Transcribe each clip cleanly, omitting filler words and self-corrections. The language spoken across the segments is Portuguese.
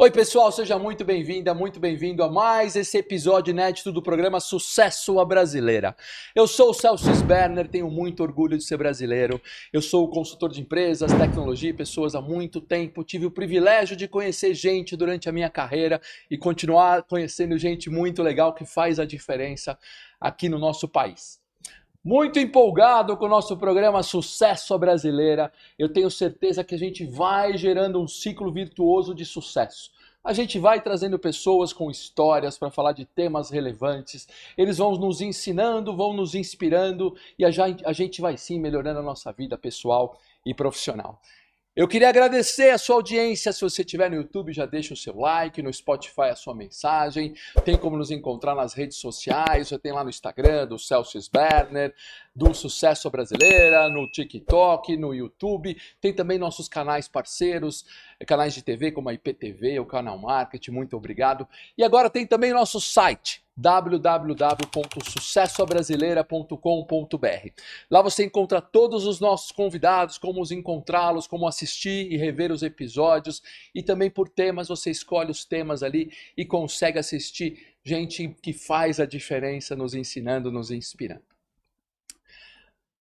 Oi pessoal, seja muito bem-vinda, muito bem-vindo a mais esse episódio inédito do programa Sucesso à Brasileira. Eu sou o Celso Sberner, tenho muito orgulho de ser brasileiro. Eu sou consultor de empresas, tecnologia e pessoas há muito tempo. Tive o privilégio de conhecer gente durante a minha carreira e continuar conhecendo gente muito legal que faz a diferença aqui no nosso país. Muito empolgado com o nosso programa Sucesso à Brasileira. Eu tenho certeza que a gente vai gerando um ciclo virtuoso de sucesso. A gente vai trazendo pessoas com histórias para falar de temas relevantes. Eles vão nos ensinando, vão nos inspirando e a gente vai sim melhorando a nossa vida pessoal e profissional. Eu queria agradecer a sua audiência. Se você estiver no YouTube, já deixa o seu like, no Spotify a sua mensagem. Tem como nos encontrar nas redes sociais. Você tem lá no Instagram do Celso Sberner, do Sucesso Brasileira, no TikTok, no YouTube. Tem também nossos canais parceiros, canais de TV como a IPTV, o Canal Marketing. Muito obrigado. E agora tem também nosso site www.sucessoabrasileira.com.br. Lá você encontra todos os nossos convidados, como os encontrá-los, como assistir e rever os episódios, e também por temas, você escolhe os temas ali e consegue assistir gente que faz a diferença nos ensinando, nos inspirando.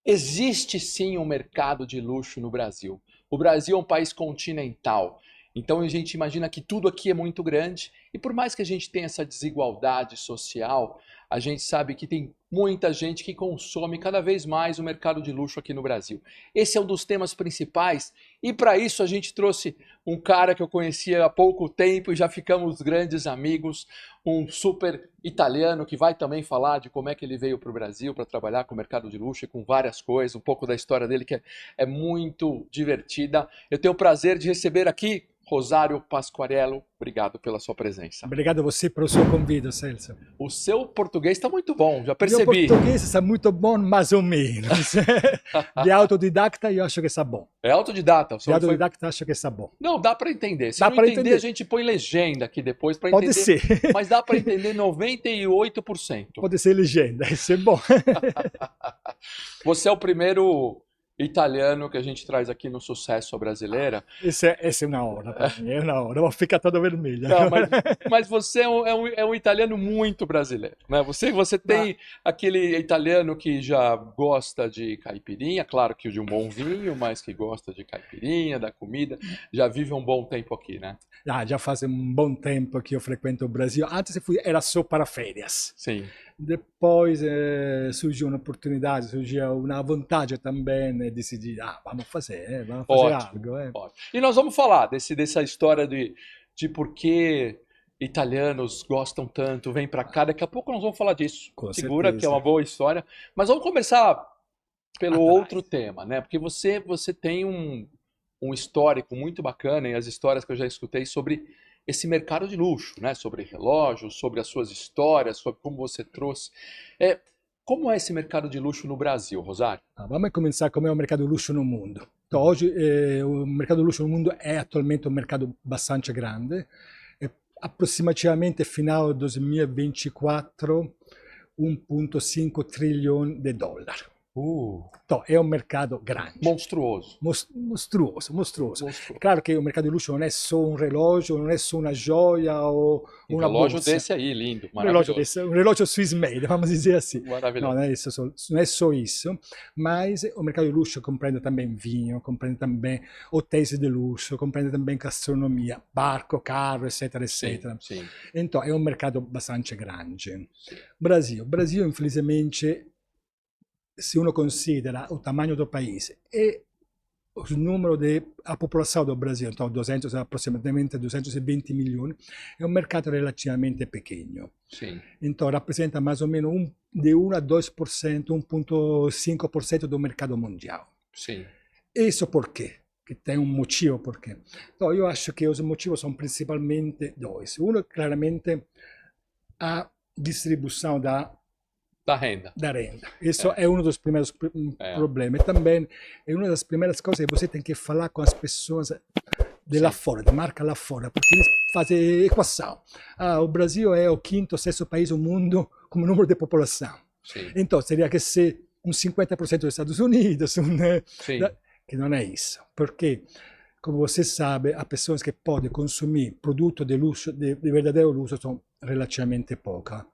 Existe sim um mercado de luxo no Brasil. O Brasil é um país continental. Então a gente imagina que tudo aqui é muito grande e por mais que a gente tenha essa desigualdade social, a gente sabe que tem muita gente que consome cada vez mais o mercado de luxo aqui no Brasil. Esse é um dos temas principais e para isso a gente trouxe um cara que eu conhecia há pouco tempo e já ficamos grandes amigos, um super italiano que vai também falar de como é que ele veio para o Brasil para trabalhar com o mercado de luxo e com várias coisas, um pouco da história dele que é muito divertida. Eu tenho o prazer de receber aqui Rosário Pasquarello, obrigado pela sua presença. Obrigado a você pelo seu convite, Celso. O seu português está muito bom, já Meu percebi. português está muito bom, mais ou menos. De autodidacta, eu acho que está bom. É autodidata? De autodidacta, acho que está bom. Não, dá para entender. Se dá não entender, a gente põe legenda aqui depois para entender. Pode ser. Mas dá para entender 98%. Pode ser legenda, isso é bom. Você é o primeiro italiano que a gente traz aqui no Sucesso à Brasileira. Essa é uma hora para mim, é uma hora. Vou ficar todo vermelho. Não, mas você é um italiano muito brasileiro, né? Você tem aquele italiano que já gosta de caipirinha, claro que de um bom vinho, mas que gosta de caipirinha, da comida, já vive um bom tempo aqui, né? Já faz um bom tempo que eu frequento o Brasil. Antes era só para férias. Sim. Depois surgiu uma oportunidade, surgiu uma vontade também de decidir, vamos fazer Ótimo, algo. Ótimo. E nós vamos falar dessa história de por que italianos gostam tanto, vêm para cá. Daqui a pouco nós vamos falar disso. Com Segura certeza. que é uma boa história. Mas vamos começar pelo outro tema, né? Porque você tem um histórico muito bacana e as histórias que eu já escutei sobre esse mercado de luxo, né? Sobre relógios, sobre as suas histórias, sobre como você trouxe. Como é esse mercado de luxo no Brasil, Rosário? Vamos começar como é o mercado de luxo no mundo. Então, hoje, o mercado de luxo no mundo é atualmente um mercado bastante grande. Aproximadamente, final de 2024, 1,5 trilhão de dólares. Então, é um mercado grande. Monstruoso. Monstruoso. Claro que o mercado de luxo não é só um relógio, não é só uma joia ou uma relógio bolsa. desse aí, lindo, maravilhoso. Um relógio Swiss made, vamos dizer assim. Maravilhoso. Não é só isso, mas o mercado de luxo compreende também vinho, compreende também hotéis de luxo, compreende também gastronomia, barco, carro, etc, etc. Sim. Então, é um mercado bastante grande. Brasil, infelizmente, se uno considera o tamanho do país e o número a população do Brasil, então aproximadamente 220 milhões, é um mercado relativamente pequeno. Sim. Então rappresenta mais ou menos de 1 a 2%, 1,5% do mercado mundial. Sim. Isso por quê? Que tem um motivo por quê. Então, eu acho que os motivos são principalmente dois. Um, claramente, a distribuição da renda. Isso é um dos primeiros problemas. Também é uma das primeiras coisas que você tem que falar com as pessoas de lá fora, de marca lá fora, porque eles fazem equação. O Brasil é o quinto ou sexto país do mundo como número de população. Sim. Então, teria que ser uns 50% dos Estados Unidos, que não é isso. Por quê? como você sabe, as pessoas que podem consumir produto de luxo, de verdadeiro luxo, são relativamente poucas.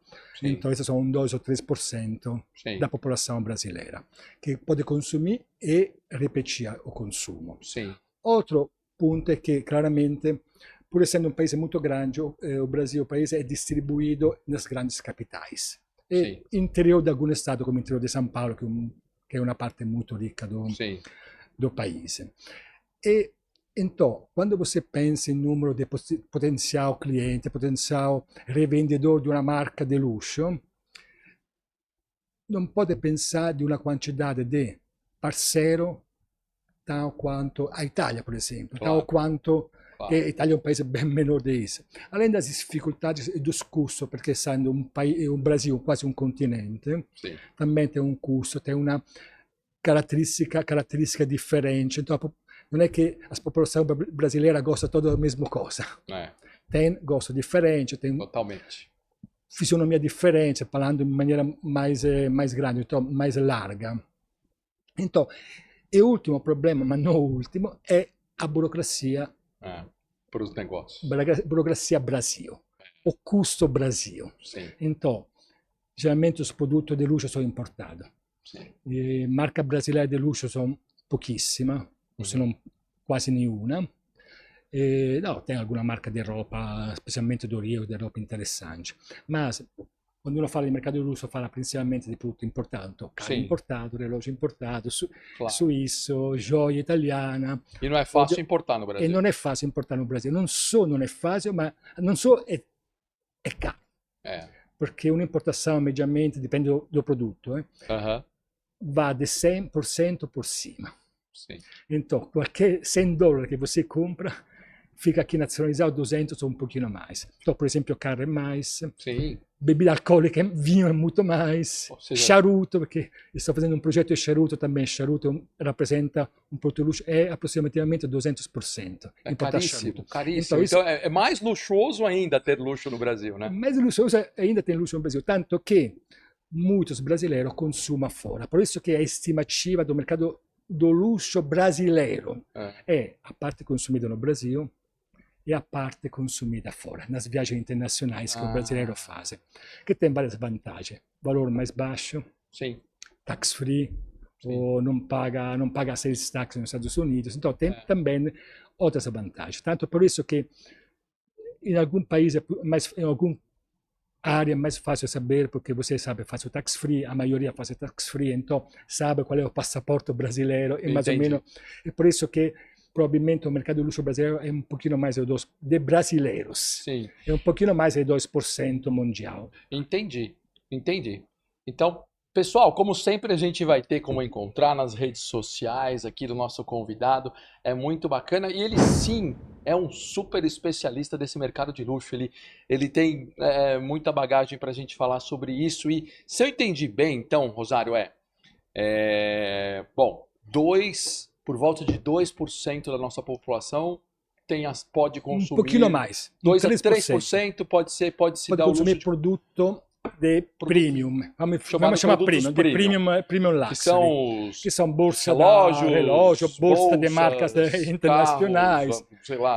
Sim. Então, esses são 2 ou 3% Sim. da população brasileira, que pode consumir e repetir o consumo. Sim. Outro ponto é que, claramente, pur essendo um paese molto grande, o Brasil, o paese è distribuito nas grandes capitais. E interior di alcuni stati, come l'interior di San Paolo, che è una parte molto ricca do paese. E então, quando você pensa em número de potencial cliente, potencial revendedor de uma marca de luxo, não pode pensar de uma quantidade de parceiro tal quanto a Itália, por exemplo, tal quanto que a Itália é um país bem menor disso. Além das dificuldades e dos custos, porque sendo um Brasil quase um continente, também tem um custo, tem uma caratteristica differente. Então, non è che a popolazione brasileira gosta toda da mesma cosa. Tem gosto diferente, tem totalmente fisionomia diferente, falando in maniera mais grande, então mais larga. Então, e o último problema, ma non ultimo, è a burocrazia para os negócios. Burocrazia Brasil, o custo Brasil. Então, geralmente os produtos de luxo sono importati. Marca brasileira de luxo sono pochissime, se non quasi nenhuma. No, tem alguma marca di roupa, specialmente d'Orient, di roupa interessante. Ma quando uno fa il mercato di lusso, fa principalmente di prodotto importato, carro importato, relógio importato, suíço, gioia italiana. E non è facile importare no Brasil. E non è facile importare no Brasil. Non so, non è facile, ma non so, è caro. Perché un'importazione mediamente, dipende do prodotto, va de 100% por cima. Então, qualquer $100 que você compra, fica aqui nacionalizado 200 ou um pouquinho mais. Então, por exemplo, carne é mais, bebida alcoólica, vinho é muito mais, charuto, porque estou fazendo um projeto de charuto também. Charuto rappresenta um produto luxo, é aproximadamente 200%. É caríssimo, caríssimo. Então, é mais luxuoso ainda ter luxo no Brasil, né? Mais luxuoso ainda ter luxo no Brasil, tanto que muitos brasileiros consumam fora. Por isso que a estimativa do mercado do luxo brasileiro è a parte consumida no Brasil e a parte consumida fora, nas viagens internazionali che il brasileiro faz, che tem várias vantagens. Valore mais baixo, tax free, ou não paga sales tax nos Estados Unidos. Então tem também outras vantagens. Tanto por isso que em algum país, em algum área é mais fácil saber, porque você sabe, faz o tax free, a maioria faz o tax free, então sabe qual é o passaporte brasileiro, e mais ou menos, é por isso que provavelmente o mercado do luxo brasileiro é um pouquinho mais de brasileiros, é um pouquinho mais de 2% mundial. Entendi. Então, pessoal, como sempre a gente vai ter como encontrar nas redes sociais aqui do nosso convidado, é muito bacana, e ele sim é um super especialista desse mercado de luxo, ele tem muita bagagem para a gente falar sobre isso, e se eu entendi bem, então, Rosário, bom, por volta de 2% da nossa população pode consumir... Um pouquinho mais. 2 a 3% pode se dar o luxo consumir produto de premium, vamos chamar premium, de premium luxury, que são bolsas, relógio, bolsa de marcas internacionais,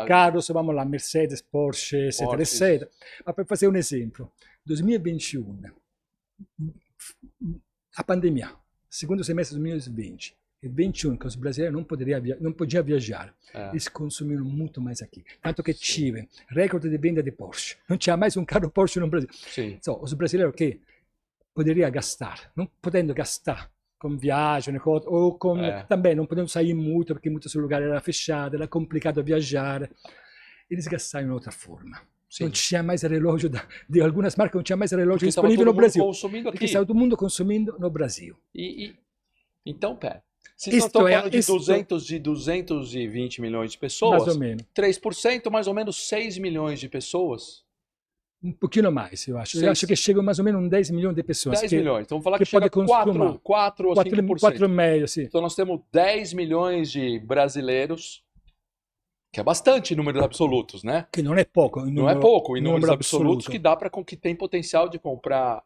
carros, vamos lá, Mercedes, Porsche, etc. Mas para fazer um exemplo, 2021, a pandemia, segundo semestre de 2020, e 21, que os brasileiros não podiam viajar, eles consumiram muito mais aqui. Tanto que tive recorde de venda de Porsche. Não tinha mais um carro Porsche no Brasil. Então, os brasileiros que poderiam gastar, não podendo gastar com viagem, ou com, também não podendo sair muito, porque muitos lugares eram fechados, era complicado viajar, eles gastaram de outra forma. Não tinha mais relógio, de algumas marcas não tinha mais relógio disponível no Brasil. Porque estava todo mundo consumindo no Brasil. Então, pera. Se nós estamos falando de 220 milhões de pessoas, mais ou menos. 3%, mais ou menos 6 milhões de pessoas. Um pouquinho mais, eu acho. Eu acho que chega mais ou menos 10 milhões de pessoas. 10 milhões. Então vamos falar que chega a 4 ou 5%. 4,5%, sim. Então nós temos 10 milhões de brasileiros, que é bastante em números absolutos, né? Que não é pouco. Não é pouco em números absolutos, que tem potencial de comprar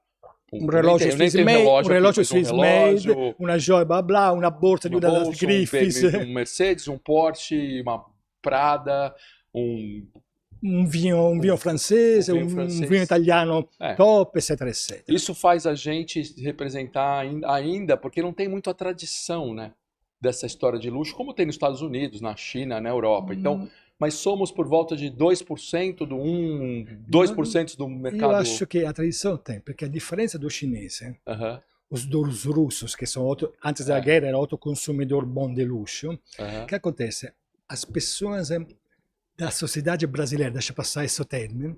um relógio Swiss made, uma joia blá blá, uma bolsa de uma das grifes, um Mercedes, um Porsche, uma Prada, um un vino francese, vinho un francese. vino italiano top, eccetera, eccetera. Isso faz a gente representar ainda, porque não tem muito a tradição, né, dessa história de luxo, como tem nos Estados Unidos, na China, na Europa. Então, mas somos por volta de 2% 2% do Io mercado. acho che a tradizione tem, perché a differenza do cinese, Aham, dos russos, che sono antes da É. guerra era autoconsumidor bom de luxo, aham. o que acontece? As pessoas da sociedade brasileira, deixa passar esse termine,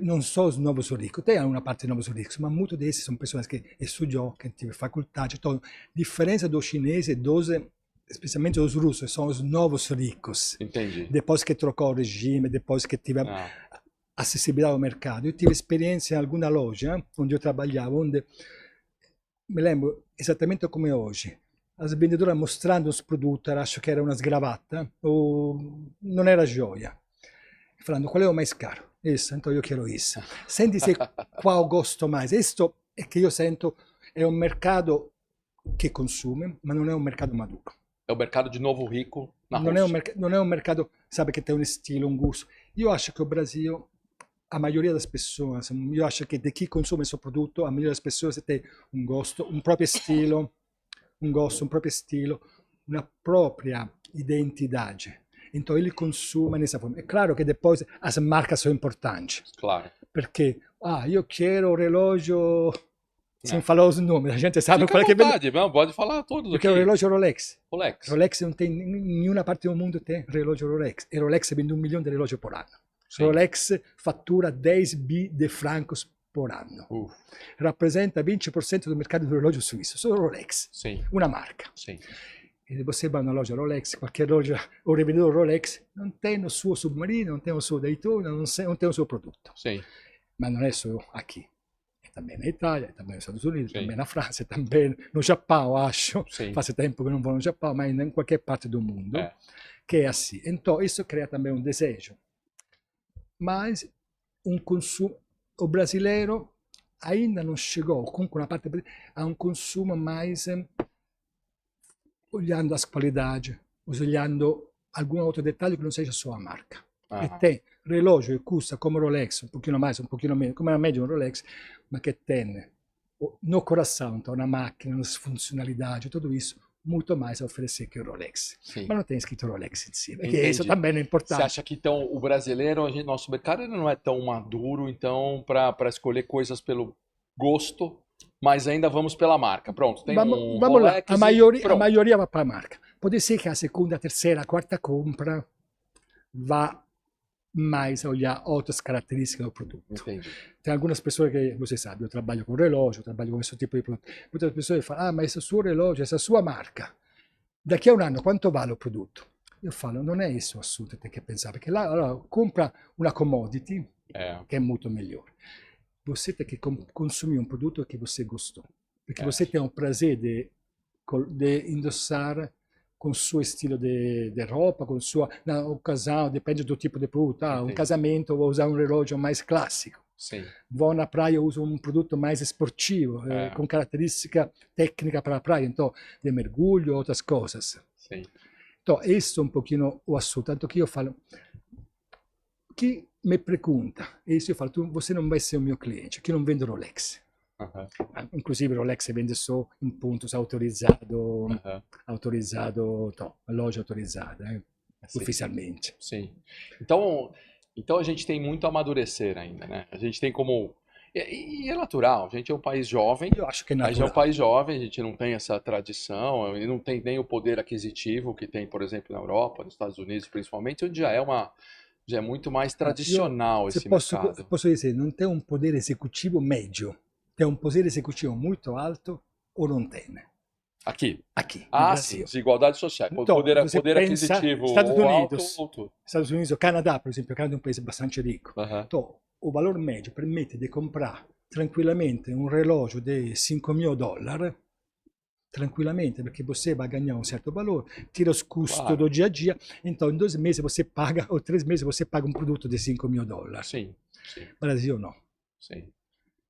non só os novos ricos, tem uma parte de novos ricos, mas muitos desses são pessoas que estudou, que tiveram faculdade. Então, diferença dos chineses, especialmente os russos, são os novos ricos. Entendi. Depois que trocou o regime, depois que teve Ah, acessibilità ao mercado. Eu tive esperienza in alguna loja onde eu trabalhava, onde mi lembro esattamente come oggi. As vendedoras mostrando os produtos, acho que era uma gravata, ou não era joia. Falando, qual é o mais caro? Isso, então eu quero isso. Senti se qual gosto mais. Isto é que eu sento, é um mercado que consome, mas não é um mercado maduro. é o mercado de novo rico na Non è, Rússia. non è un mercato, sabe, che tem um estilo, um gosto. Io acho que o Brasil, a maioria das pessoas, io acho que de chi consome il suo prodotto, a maioria das pessoas tem um gosto, um próprio estilo, um gosto, um próprio estilo, uma própria identidade. Então ele consuma nessa forma. É claro que depois as marcas são importantes, Claro. perché, io quero o relógio, sem falar os números, a gente sabe Fica qual à é que vende. vontade, não, pode falar todos Eu aqui. quero o relógio Rolex. Rolex. Rolex não tem, nenhuma parte do mundo tem relógio Rolex. E Rolex vende 1 milhão de relógios por ano. Sim. Rolex fatura 10 bi de francos por anno. Rappresenta 20% do mercado do relógio suíço. Só Rolex, Sim, uma marca. sim. E você vai na loja Rolex, qualquer loja, o revendedor Rolex, não tem o suo Submarino, não tem o suo Daytona, não tem o seu produto. Sim. Mas não é só aqui. É também na Itália, é também nos Estados Unidos, Sim. também na França, também no Japão, acho. Sim. Faz tempo que não vou no Japão, mas em qualquer parte do mundo, É. que é assim. Então, isso cria também um desejo. Mas o brasileiro ainda não chegou, comunque uma parte, a um consumo mais olhando as qualidades, olhando algum outro detalhe que não seja só a marca. Ah, E tem relógio que custa come Rolex, um pouquinho mais, um pouquinho menos, come a média um Rolex, mas que tem no coração, então, na máquina, nas funcionalidades, tudo isso, muito mais a oferecer que o Rolex. sim. Mas não tem escrito Rolex em cima, porque Entendi. isso também é Você importante. acha que então o brasileiro, nosso mercado ele não é tão maduro, então, para escolher coisas pelo gosto, mas ainda vamos pela marca. Pronto, tem um Vamos lá, Rolex a e pronto. maioria va para a marca. Pode ser que a segunda, terceira, quarta compra vá mais a olhar outras características do produto. Entendi. Tem algumas pessoas que, você sabe, eu trabalho com relógio, eu trabalho com esse tipo de produto. Muitas pessoas falam, mas esse suo relógio, essa sua marca, daqui a um ano quanto vale o produto? Eu falo, non è isso o assunto che tem que pensar, porque lá, allora, compra una commodity, che è molto migliore. Você tem que consumir um produto que você gostou, porque você tem o prazer de indossar com o seu estilo de roupa, com sua na ocasião, depende do tipo de produto. Um casamento, vou usar um relógio mais clássico. Sim. Vou na praia, eu uso um produto mais esportivo, com característica técnica para a praia, então, de mergulho, outras coisas. Sim. Então, isso é um pouquinho o assunto. Tanto que eu falo, chi me pergunta, isso eu falo, você não vai ser o meu cliente, que não vendo Rolex. Inclusive Rolex vende só em pontos autorizados, loja autorizada, oficialmente. Sim. Então a gente tem muito a amadurecer ainda, né? A gente tem como... E é natural, a gente é um país jovem. Eu acho que é A gente é natural. um país jovem, a gente não tem essa tradição, e não tem nem o poder aquisitivo que tem, por exemplo, na Europa, nos Estados Unidos principalmente, onde já é muito mais tradicional esse mercado. Posso dizer, não tem um poder executivo médio, tem um poder executivo muito alto ou não tem? Aqui. Aqui, no Ah, Brasil. sim, desigualdade social. Então, Poder você pensa aquisitivo Estados ou alto Unidos. ou tudo. Estados Unidos, o Canadá, por exemplo, o Canadá é um país bastante rico. Então, o valor médio permite de comprar tranquillamente um relógio de $5.000, tranquillamente, perché você vai ganhar um certo valor, tira os custos do dia a dia, então em 2 meses você paga, ou 3 meses você paga um produto de $5.000. Sim, sim. Brasil não, Sim.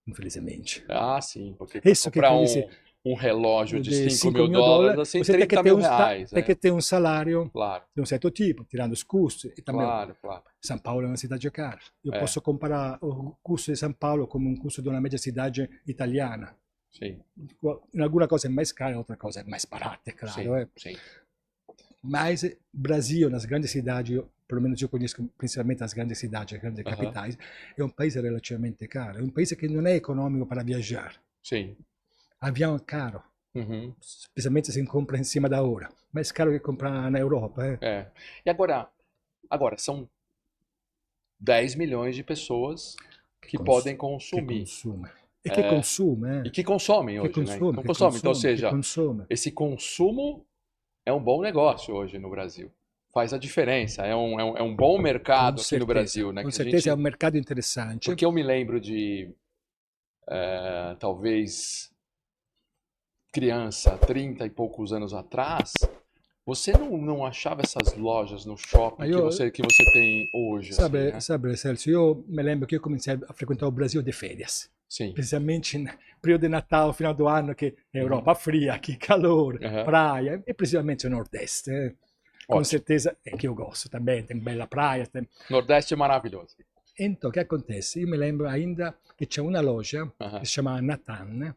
infelizmente. Ah, sim, porque Isso que comprar quer dizer, um relógio de de 5 5 mil mil dólares, dólares, assim, você tem 30 que ter mil reais. tem que ter um salário Claro, de um certo tipo, tirando os custos. E também claro, claro. São Paulo é uma cidade cara. Eu É. posso comparar o custo de São Paulo com um custo de uma média cidade italiana. Sim, In alguma coisa é mais cara, outra coisa é mais barata, é claro. sim, sim. Mas Brasil, nas grandes cidades, pelo menos eu conheço principalmente as grandes cidades, as grandes Aham. capitais, é um país relativamente caro. É um país que não é econômico para viajar. Sim. Avião é caro, Uhum. especialmente se compra em cima da hora. Mais caro que comprar na Europa. É. E agora são 10 milhões de pessoas que podem Que consumir. consuma. E que É, consuma, e que consomem que hoje, né? consome, Então que consomem. Então, ou consome, que seja, consome. esse consumo é um bom negócio hoje no Brasil. Faz a diferença. É um bom mercado aqui no Brasil, né? Com Que a certeza é um gente... mercado interessante. Porque eu me lembro de, talvez, criança, 30 e poucos anos atrás, você não achava essas lojas no shopping Mas eu, que você tem hoje, assim, né? sabe, Celso, eu me lembro que eu comecei a frequentar o Brasil de férias. Sim. Precisamente no período de Natal, final do ano, que é Uhum. Europa fria, aqui calor, Aham. praia, e precisamente o Nordeste. Com Ótimo. certeza é que eu gosto também, tem bela praia. Nordeste é maravilhoso. Então, o que acontece? Eu me lembro ainda que c'è una loja Aham. che si chiama Natan.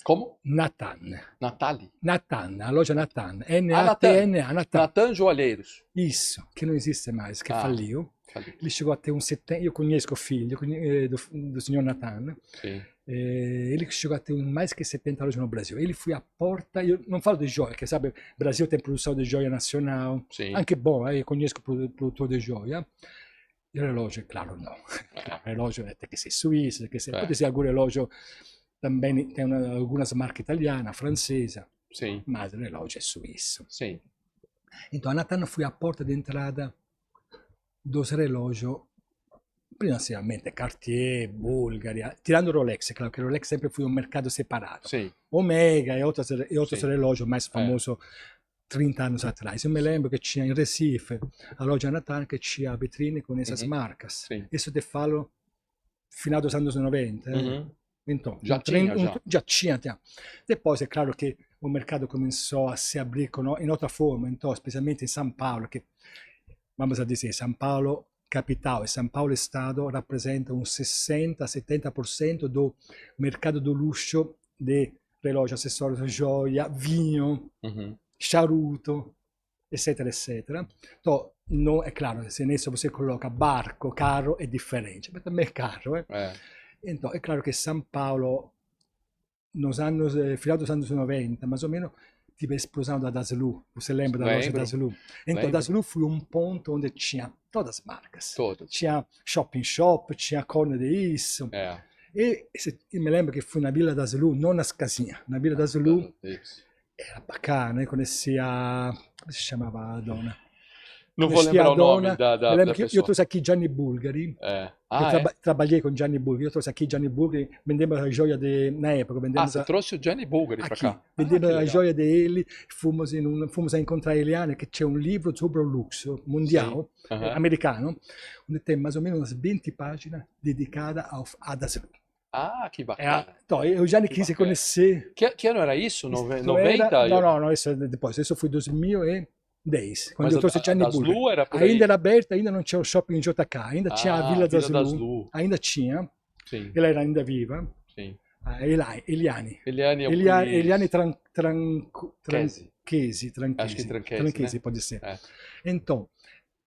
Como? Natan. Natali. Natan, a loja Natan. Ah, Natan. Natan, Natan. Natan Joalheiros. Isso, che non esiste mais, che Ah. falliu. Falei. Ele chegou a ter 70, eu conheço o filho do senhor Natan, Sim. ele chegou a ter mais que 70 lojas no Brasil. Ele foi à porta, eu não falo de joia, que sabe, o Brasil tem produção de joia nacional, Sim. anche bom, eu conheço o produtor de joia. Il relógio, claro, não. O relógio tem que ser suíço, tem que ser, pode ser algum relógio, também tem algumas marcas italianas, francesas, Sim. mas o relógio é suíço. Sim. Então a Nathan foi a porta de entrada dos relógios, principalmente Cartier, Bulgari, tirando Rolex, claro que Rolex sempre foi um mercado separado. Sim. Omega e outros Sim. relógios mais famosos 30 anos atrás. Eu me lembro que tinha em Recife a loja Nathan que tinha vitrine com essas Uhum. marcas. Sim. Isso te falo final dos anos 90. Uhum. Então, Já tinha, já. já tinha. Depois é claro que o mercado começou a se abrir em outra forma, então, especialmente em São Paulo, que, vamos a dizer, São Paulo capital e São Paulo Estado rappresentam uns 60-70% do mercado do luxo de relógio, acessórios, joia, vinho, Uhum. charuto, eccetera, eccetera. Então, não, é claro, se nisso você coloca barco, carro, é diferente, mas também é caro. Então, é claro que São Paulo, nos anos, final dos anos 90, mais ou menos, tive a explosão da Daslu. Você lembra da loja Daslu? Então, Daslu foi um ponto onde tinha todas as marcas. Todas. Tinha shop, tinha corner de isso. E eu me lembro que fui na Vila Daslu, não nas casinhas, na Vila Daslu. Era bacana, conhecia, come si chamava a donna? Não vou lembrar o nome da lembro pessoa. Que eu trouxe aqui Gianni Bulgari. Trabalhei com Gianni Bulgari. Eu trouxe aqui Gianni Bulgari. Vendemos a joia na época. Você trouxe o Gianni Bulgari para cá? Vendemos a joia dele. Fomos a encontrar Eliane, que tinha um livro sobre o luxo mundial, americano, onde tem mais ou menos umas 20 páginas dedicadas a Daslu. Ah, que bacana. Então, eu já quis conhecer. Que ano era isso? 90? Não, isso é depois. Isso foi 2010. Quando eu trouxe Gianni Bulgari. Ainda era aberta, ainda não tinha o shopping JK, ainda tinha a Vila Daslu. Ainda tinha. Sim. Ela era ainda viva. Sim. Eliane. Eliane Tranchesi. Acho que Tranchesi, né? Pode ser. Então,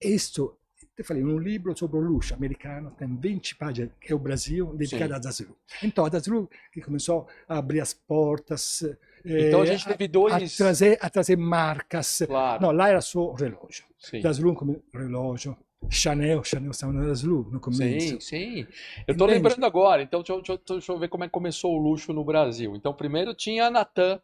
isso, eu falei, um livro sobre o luxo americano, tem 20 páginas, que é o Brasil, dedicado a Daslu. Então, a Daslu que começou a abrir as portas. Então a gente teve dois... A trazer marcas. Claro. Não, lá era só relógio. Sim. Daslu como relógio. Chanel estava na Daslu no começo. Sim. Eu estou lembrando agora, então deixa eu ver como é que começou o luxo no Brasil. Então primeiro tinha a Natan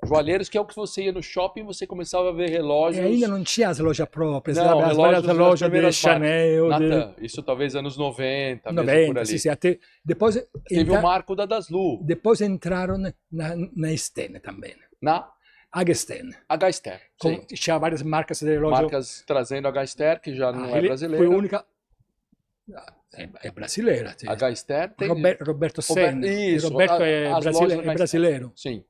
Joalheiros, que é o que você ia no shopping, você começava a ver relógios. E ainda não tinha as lojas próprias, não, as várias lojas de Chanel. Natan, isso talvez anos 90, mesmo por ali. Sim, até depois teve o marco da Daslu. Depois entraram na Sten também. Na H-Sten. H-Sten. Tinha várias marcas de relógio. Marcas trazendo H-Sten, que já não é brasileira. Foi a única. É brasileira. H-Sten tem... Roberto Sen. Isso. Roberto é brasileiro. Sim.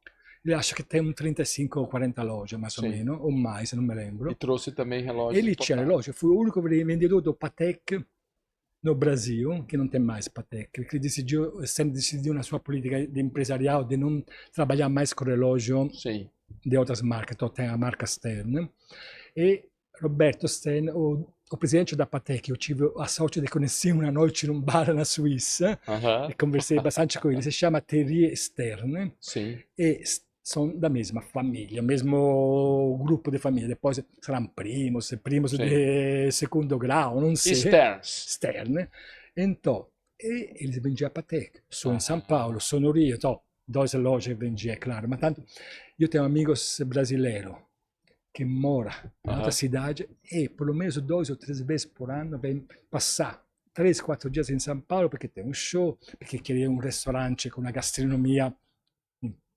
Ele acha que tem 35 ou 40 lojas, mais ou Sim. menos, ou mais, não me E lembro. trouxe também relógios Ele tinha importados. relógio, foi o único vendedor do Patek no Brasil, que não tem mais Patek, que decidiu na sua política de empresarial de não trabalhar mais com relógio Sim. de outras marcas, então tem a marca Stern. E Roberto Stern, o presidente da Patek, eu tive a sorte de conhecer uma noite num bar na Suíça, Aham. e conversei bastante com ele, si chiama Thierry Stern, Sim. e são da mesma família, mesmo grupo de família, depois saranno primos Sim. de segundo grau, não E sei, Sterns. Stern. Então, e eles vendiam a Patek, sou em São Ah. Paulo, sou no Rio, então, duas lojas vendia, claro, mas tanto, eu tenho amigos brasileiros que moram em outra Aham. cidade e pelo menos 2 ou 3 vezes por ano vem passar 3, 4 dias em São Paulo perché tem un show, perché quer un ristorante con una gastronomia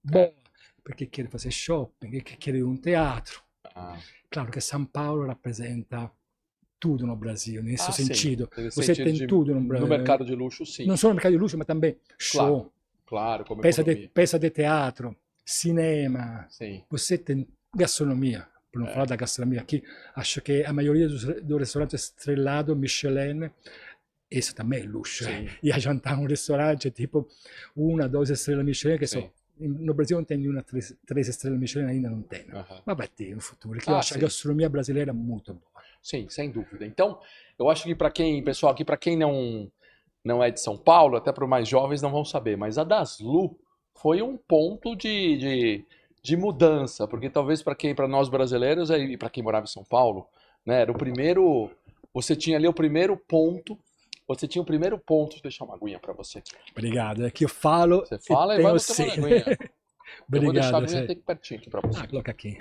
boa, perché quer fazer shopping, perché quer un teatro. Ah. Claro que São Paulo rappresenta tudo no Brasil, nesse Ah, sim. sentido. Nesse Você sentido tem de, tudo no no Brasil. mercado de luxo, sim. Não só no mercado de luxo, mas também show, Claro, como peça economia. de teatro, cinema. Sim. Você tem gastronomia, per non falar da gastronomia aqui, acho que a maioria dos restaurantes estrelados Michelin, isso também é luxo. Sim. E a jantar um restaurante tipo 1, 2 estrelas Michelin, che Sim. so, no Brasil não tem nenhuma 3 estrelas Michelin, ainda não tem. Aham. Mas vai ter no futuro, que eu acho sim. a gastronomia brasileira muito boa. Sim, sem dúvida. Então, eu acho que para quem, pessoal, aqui para quem não é de São Paulo, até para os mais jovens não vão saber, mas a Daslu foi um ponto de mudança, porque talvez para nós brasileiros e para quem morava em São Paulo, né, era o primeiro, você tinha ali o primeiro ponto, deixa eu deixar uma aguinha para você aqui. Obrigado, é que eu falo Você fala e tenho vai tomando sede. aguinha. Eu vou deixar a Obrigado. aguinha Sei. até pertinho aqui para você. Ah, coloca aqui.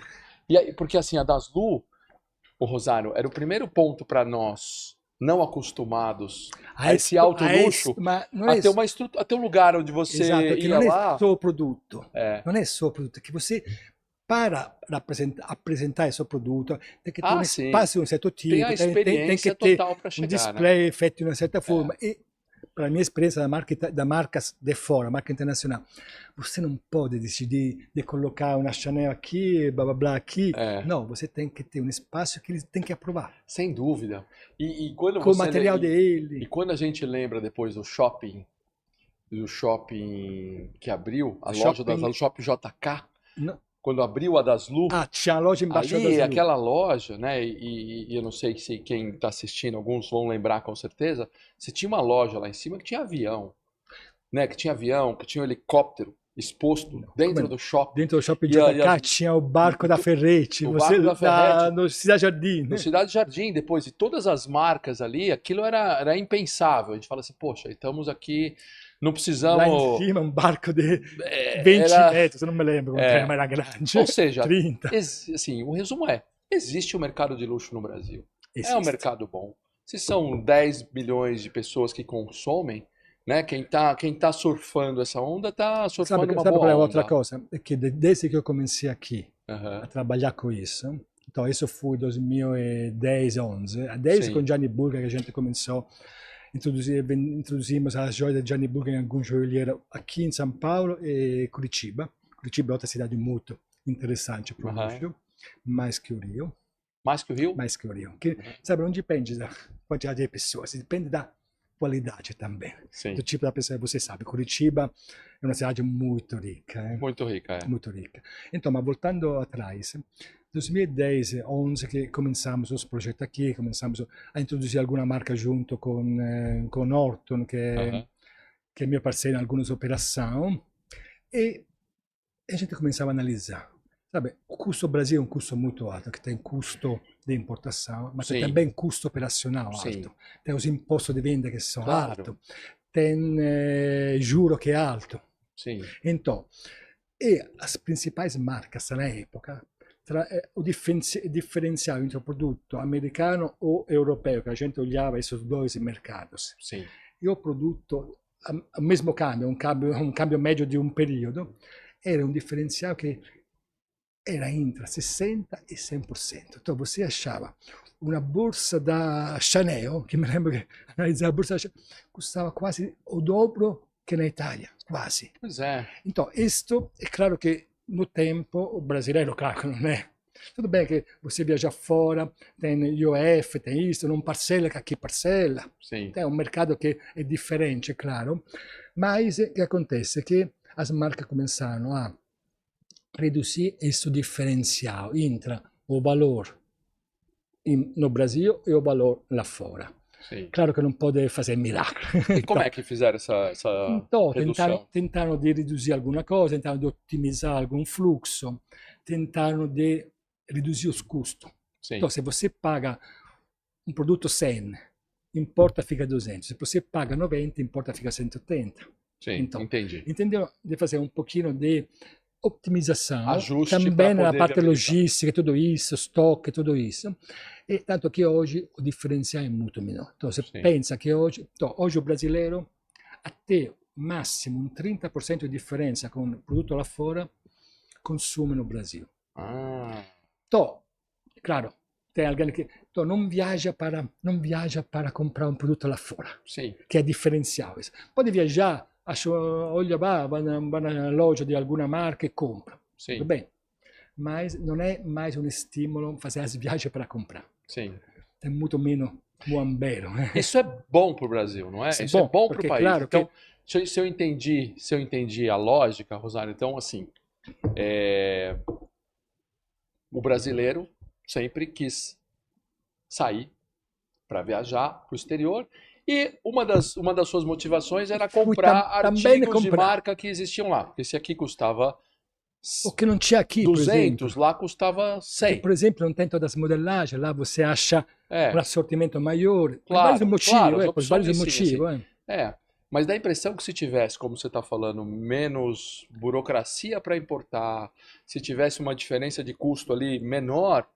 E aí, porque assim, a Daslu, o Rosário, era o primeiro ponto para nós não acostumados a esse alto luxo, ma non a è ter uma a ter um lugar onde você esatto, che ia non è lá. só produto, É. non è só produto, che você para apresentar il suo produto tem que ter um sim. espaço de um certo tipo, Tem a experiência que ter total para um chegar, né? display feito de uma certa forma. E para a minha experiência da marcas de fora, marca internacional, você não pode decidir de colocar uma Chanel aqui, blá blá blá aqui. Não, você tem que ter um espaço que eles têm que aprovar. Sem dúvida. E quando Com o você material dele. E quando a gente lembra depois do shopping que abriu, a loja do Shopping JK, Não. quando abriu a Daslu, tinha a loja embaixo ali, da Daslu. aquela loja, né? E eu não sei se quem está assistindo, alguns vão lembrar com certeza, você tinha uma loja lá em cima que tinha avião, né? Que tinha um helicóptero exposto dentro do shopping. Dentro do Shopping JK tinha o barco da Ferretti, barco da Ferretti, no Cidade Jardim, né? No Cidade Jardim, depois de todas as marcas ali, aquilo era impensável. A gente fala assim, poxa, estamos aqui, não precisamos... Lá em cima, um barco de 20 metros, eu não me lembro quanto era, mas era grande. Ou seja, 30. Assim, o resumo existe um mercado de luxo no Brasil. Existe. É um mercado bom. Se são 10 milhões de pessoas que consomem, né? Quem tá surfando essa onda tá surfando uma boa qual é onda. outra coisa? É que desde que eu comecei aqui Uhum. a trabalhar com isso, então isso foi 2010, 11, desde Sim. com Gianni Burger que a gente começou, introduzimos as joias de Gianni Burger em alguns joalheiros aqui em São Paulo e Curitiba. Curitiba é outra cidade muito interessante para o luxo, mais que o Rio. Mais que o Rio? Mais que o Rio. Que, sabe, não depende da quantidade de pessoas, depende da qualidade também. Sim. Do tipo da pessoa, você sabe, Curitiba é uma cidade muito rica. Muito rica, Muito rica. Então, mas voltando atrás, 2010, 11 que começamos os projetos aqui, começamos a introduzir alguma marca junto com Norton, que é meu parceiro em algumas operações, e a gente começava a analisar. Sabe, o custo do Brasil é um custo muito alto, que tem custo de importação, mas tem também custo operacional alto. Tem os impostos de venda que são altos, tem juro que é alto. Sim. Então, e as principais marcas na época, o differenzial entre o produto americano ou europeu, que a gente olhava esses dois mercados, Sim. e o produto, o mesmo câmbio, um câmbio médio de um período, era um diferencial que era entre 60% e 100%. Então você achava uma bolsa da Chanel, que me lembro que analisar a bolsa da Chanel, custava quase o dobro que na Itália, quase. Pois é. Então, isto é claro que no tempo, o brasileiro, claro, não é. Tudo bem que você viaja fora, tem IOF, tem isso, não parcela que aqui parcela. Sim, É um mercado que é diferente, claro. Mas o que acontece? Que as marcas começaram a reduzir esse diferencial entre o valor no Brasil e o valor lá fora. sim. Claro que não pode fazer milagre. E como é que fizeram essa Então, redução? tentaram de reduzir alguma coisa, tentaram de otimizar algum fluxo, tentaram de reduzir os custos. Sim, Então, se você paga um produto 100, importa fica 200. Se você paga 90, importa fica 180. sim, Então, entendi. entendeu? De fazer um pouquinho de otimização, Ajuste também para na poder parte viabilizar. logística, tudo isso, estoque, tudo isso. E tanto que hoje o diferencial é muito menor. Então, você Sim. pensa que hoje o brasileiro, até máximo um 30% de diferença com o produto lá fora, consome no Brasil. Ah, Então, claro, tem alguém que não viaja para comprar um produto lá fora, sim, que é diferencial. Pode viajar, olha, vai na loja de alguma marca e compra. Tudo sim, bem. Mas não é mais um estímulo fazer as viagens para comprar. sim. É muito menos muambeiro. Isso é bom para o Brasil, não é? Isso é Isso é bom, bom para o porque país. claro que Então, se eu entendi a lógica, Rosário, então assim, é, o brasileiro sempre quis sair para viajar para o exterior e uma das suas motivações era fui comprar também artigos de comprar. marca que existiam lá. Porque esse aqui custava O que não tinha aqui, por exemplo. 200, lá custava Que, 100. por exemplo, não tem todas as modelagens, lá você acha um É, assortimento maior, por vários claro, claro, as motivos, por vários opções sim, assim. motivos. É, mas dá a impressão que se tivesse, como você está falando, menos burocracia para importar, se tivesse uma diferença de custo ali menor,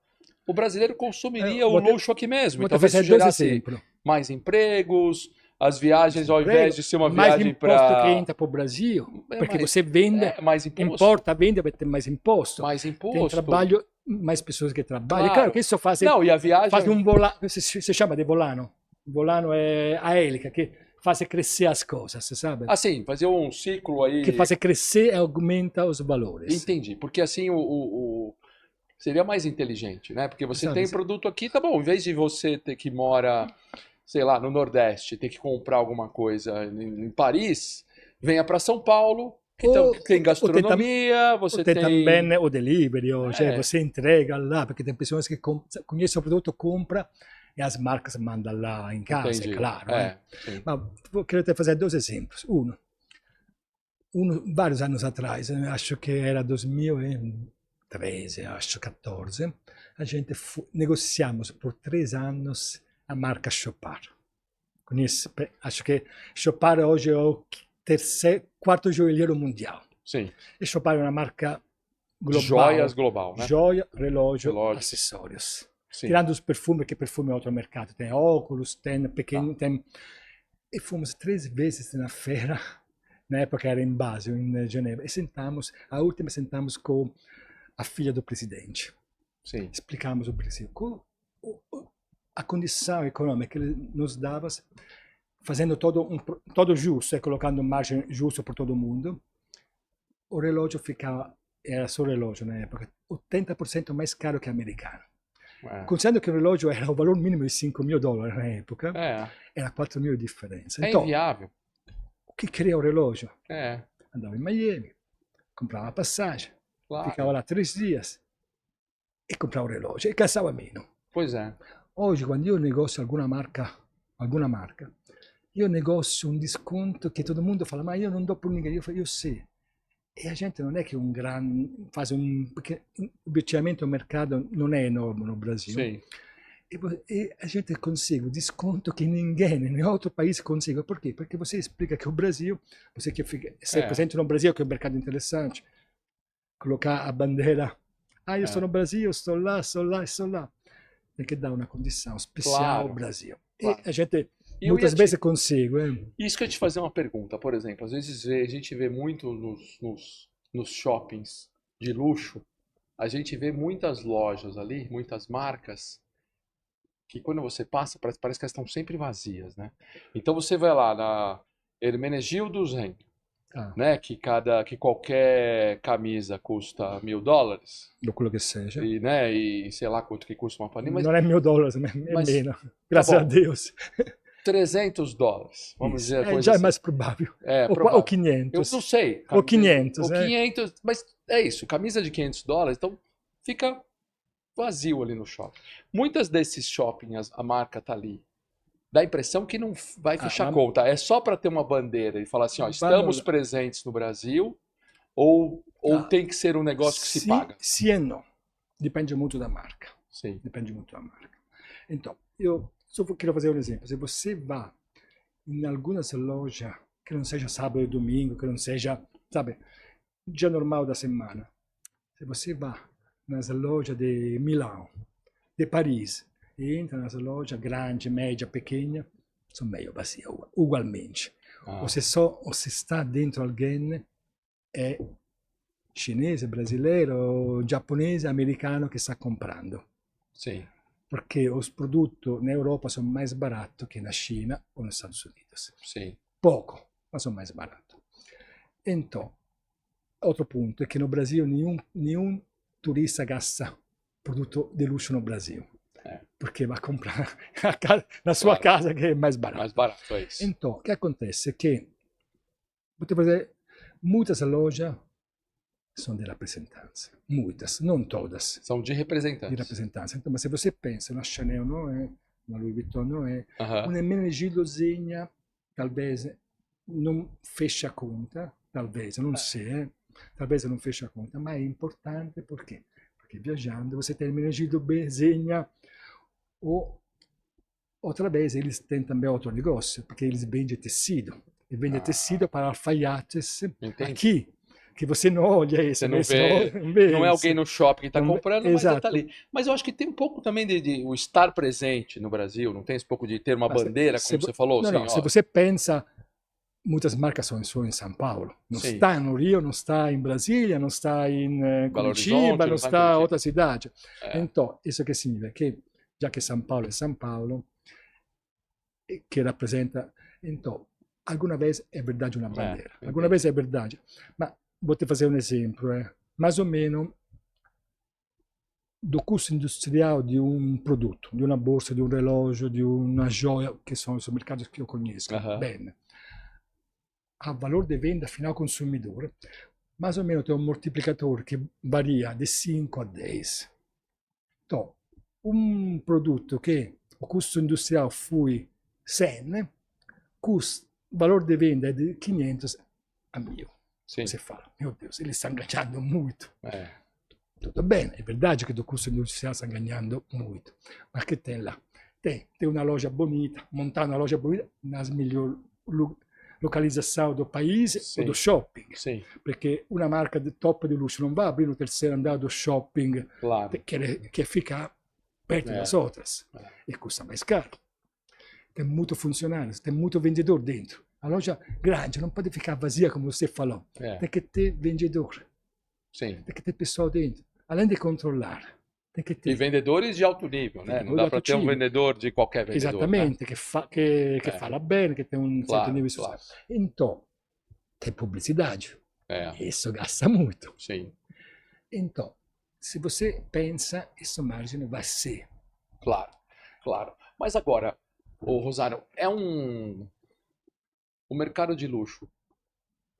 o brasileiro consumiria o Vou te, luxo aqui mesmo. E vou te talvez fazer isso dois gerasse exemplos. mais empregos, as viagens, ao invés Desemprego, de ser uma mais viagem imposto que para. entra para o Brasil, É porque mais, você vende, mais imposto, importa, vende, vai ter mais imposto. mais Tem imposto, trabalho, mais pessoas que trabalham. Claro que claro. isso Não, e a faz viagem. um volano, se chama de volano. Volano é a hélica, que faz crescer as coisas, sabe? Assim, fazer um ciclo Que aí. faz crescer e aumenta os valores. Entendi, porque assim seria mais inteligente, né? Porque você Sabe? tem produto aqui, tá bom, em vez de você ter que mora, sei lá, no Nordeste, ter que comprar alguma coisa em Paris, venha para São Paulo, que tem gastronomia, Ou você tem tem. também o delivery, ou, cioè É, você entrega lá, porque tem pessoas que conhecem o produto, compra e as marcas mandam lá em casa, é entendi. claro. É, sim, Mas quero te fazer dois exemplos. Vários anos atrás, acho que era 2013, acho 14, a gente negociamos por 3 anos a marca Chopard. Conhece? Acho que Chopard hoje é o quarto joalheiro mundial. sim. E Chopard é uma marca Joias global, global, né? joia, relógio, Relógio, acessórios. sim, Tirando os perfumes, que perfume é outro mercado. Tem óculos, tem tá. pequeno, tem... E fomos 3 vezes na feira, na época era em Basel, em Genebra, e sentamos, a última sentamos com a filha do presidente. Sim, Explicamos o Brasil, a condição econômica que ele nos dava, fazendo todo justo, colocando margem justa por todo mundo. O relógio ficava, era só relógio na época, 80% mais caro que americano. Considerando que o relógio era o valor mínimo de $5.000 na época, era 4.000 de diferença. É Então, inviável. o que queria o relógio? É, Andava em Miami, comprava a passagem, ficava claro. lá 3 dias e comprava o relógio e gastava meno. Pois é. Hoje, quando io negozio alguna marca, io negozio un desconto che todo mundo fala, ma io non do per ninguém. Io sei. E a gente non è che perché obiettivamente o mercato non è enorme no Brasil. Sim, E a gente consegue um desconto que ninguém, nenhum outro país consegue. Por quê? Porque você explica que o Brasil, você que fica, ser presente no Brasil, que é um mercado interessante, colocar a bandeira, io sto no Brasil, sto lá, estou lá. Tem que dar uma condição especial ao claro, Brasil. claro. E a gente E muitas vezes consegue. Isso que eu ia te fazer uma pergunta, por exemplo, às vezes a gente vê muito nos shoppings de luxo, a gente vê muitas lojas ali, muitas marcas, que quando você passa, parece que elas estão sempre vazias, né? Então você vai lá na Hermenegildo Zen, Ah, né? Que qualquer camisa custa $1.000 o quello che seja. e, né? E sei lá quanto que custa uma panela, Non è $1.000, è mas meno. tá Grazie a bom, Deus. $300, vamos Isso. dizer a É, coisa já é assim. mais provável. É, Ou provável. Eu 500. não sei, Ou camisa, 500, ou né? 500, mas é isso, camisa de $500, então fica vazio ali no shopping. Muitas desses shoppings, a marca tá ali. Dá a impressão que não vai Ah, fechar conta. É só para ter uma bandeira e falar assim, ó, vanno... estamos presentes no Brasil, ou Ah, tem que ser um negócio que se sì, paga. sì e no. Dipende muito da marca. Sim. Depende muito da marca. Então, eu só quero fazer um exemplo. Se você vai em algumas lojas, que não seja sábado e domingo, que não seja, sabe, dia normal da semana. Se você vai nas lojas de Milão, de Paris, e entra nas lojas grande, média, pequena, sono meglio vazie, ugualmente. Ah, Ou se está dentro alguém, é cinese, brasileiro, giapponese, americano che sta comprando. sim. Perché os produtos na Europa sono mais baratos que na China ou nos Estados Unidos. Sim. Pouco, mas são mais baratos. Então, outro ponto é que no Brasil nenhum turista gasta produto de luxo no Brasil. É. Porque vai comprar na sua Claro. casa que é mais barato. Mais barato, é isso. Então, o que acontece? Que potete vedere muitas lojas são de rappresentanza, muitas, não todas, São de de representantes. rappresentanza. Então, mas se você pensa, uma Chanel não é, uma Louis Vuitton não é, Aham. uma Menegildo Zegna, talvez não fecha a conta, talvez, não sei, talvez não fecha a conta, mas é importante perché? Perché viajando você tem Menegildo Zegna ou outra vez eles têm também outro negócio, porque eles vendem tecido. E vendem tecido para alfaiates Entendi. aqui, que você não olha isso. Você não você vê, não é isso. alguém no shopping que está Não- comprando, mas exato. está ali. Mas eu acho que tem um pouco também de o estar presente no Brasil, não tem esse pouco de ter uma Mas bandeira, se como você falou? Não, Assim, não, se ó, você pensa, muitas marcas são só em São Paulo. Não Sim. está no Rio, não está em Brasília, não está em Belo Curitiba, Horizonte, não não está em está em Curitiba. outra cidade. É. Então, isso que significa? Que, já que São Paulo é São Paulo, que rappresenta... Então, alguma vez é verdade uma bandeira. Alguma entendi. vez é verdade. Mas vou te fazer um exemplo. Mais ou menos, do custo industrial de um produto, de uma bolsa, de um relógio, de uma joia, que são os mercados que eu conheço bem, a valor de venda final consumidor, mais ou menos tem um multiplicador que varia de 5 a 10. Então, um produto que o custo industrial foi 100, valor de venda é de 500 a 1000. Sim. Você fala, meu Deus, eles estão ganhando muito. É. Tudo bem, é verdade que do custo industrial estão ganhando muito. Mas que tem lá? Tem uma loja bonita, montar uma loja bonita nas melhores localizações do país Sim. ou do shopping. Sim, Perché una marca di top di luxo non va a aprire il terzo andato shopping claro. che fica perto das outras. E custa mais caro. Tem muito funcionário, tem muito vendedor dentro. A loja grande não pode ficar vazia, como você falou. É. Tem que ter vendedor, Sim. tem que ter pessoal dentro. Além de controlar, tem que ter. E vendedores de alto nível, né? Não Vendedor dá de para alto ter um nível. vendedor de qualquer vendedor, Esattamente, che fala bene, che tem um certo Claro, nível claro. social. Então, tem publicidade. né? É, Isso gasta muito. sim, Então, se você pensa, essa margem vai ser. claro, claro. Mas agora, o Rosário, o mercado de luxo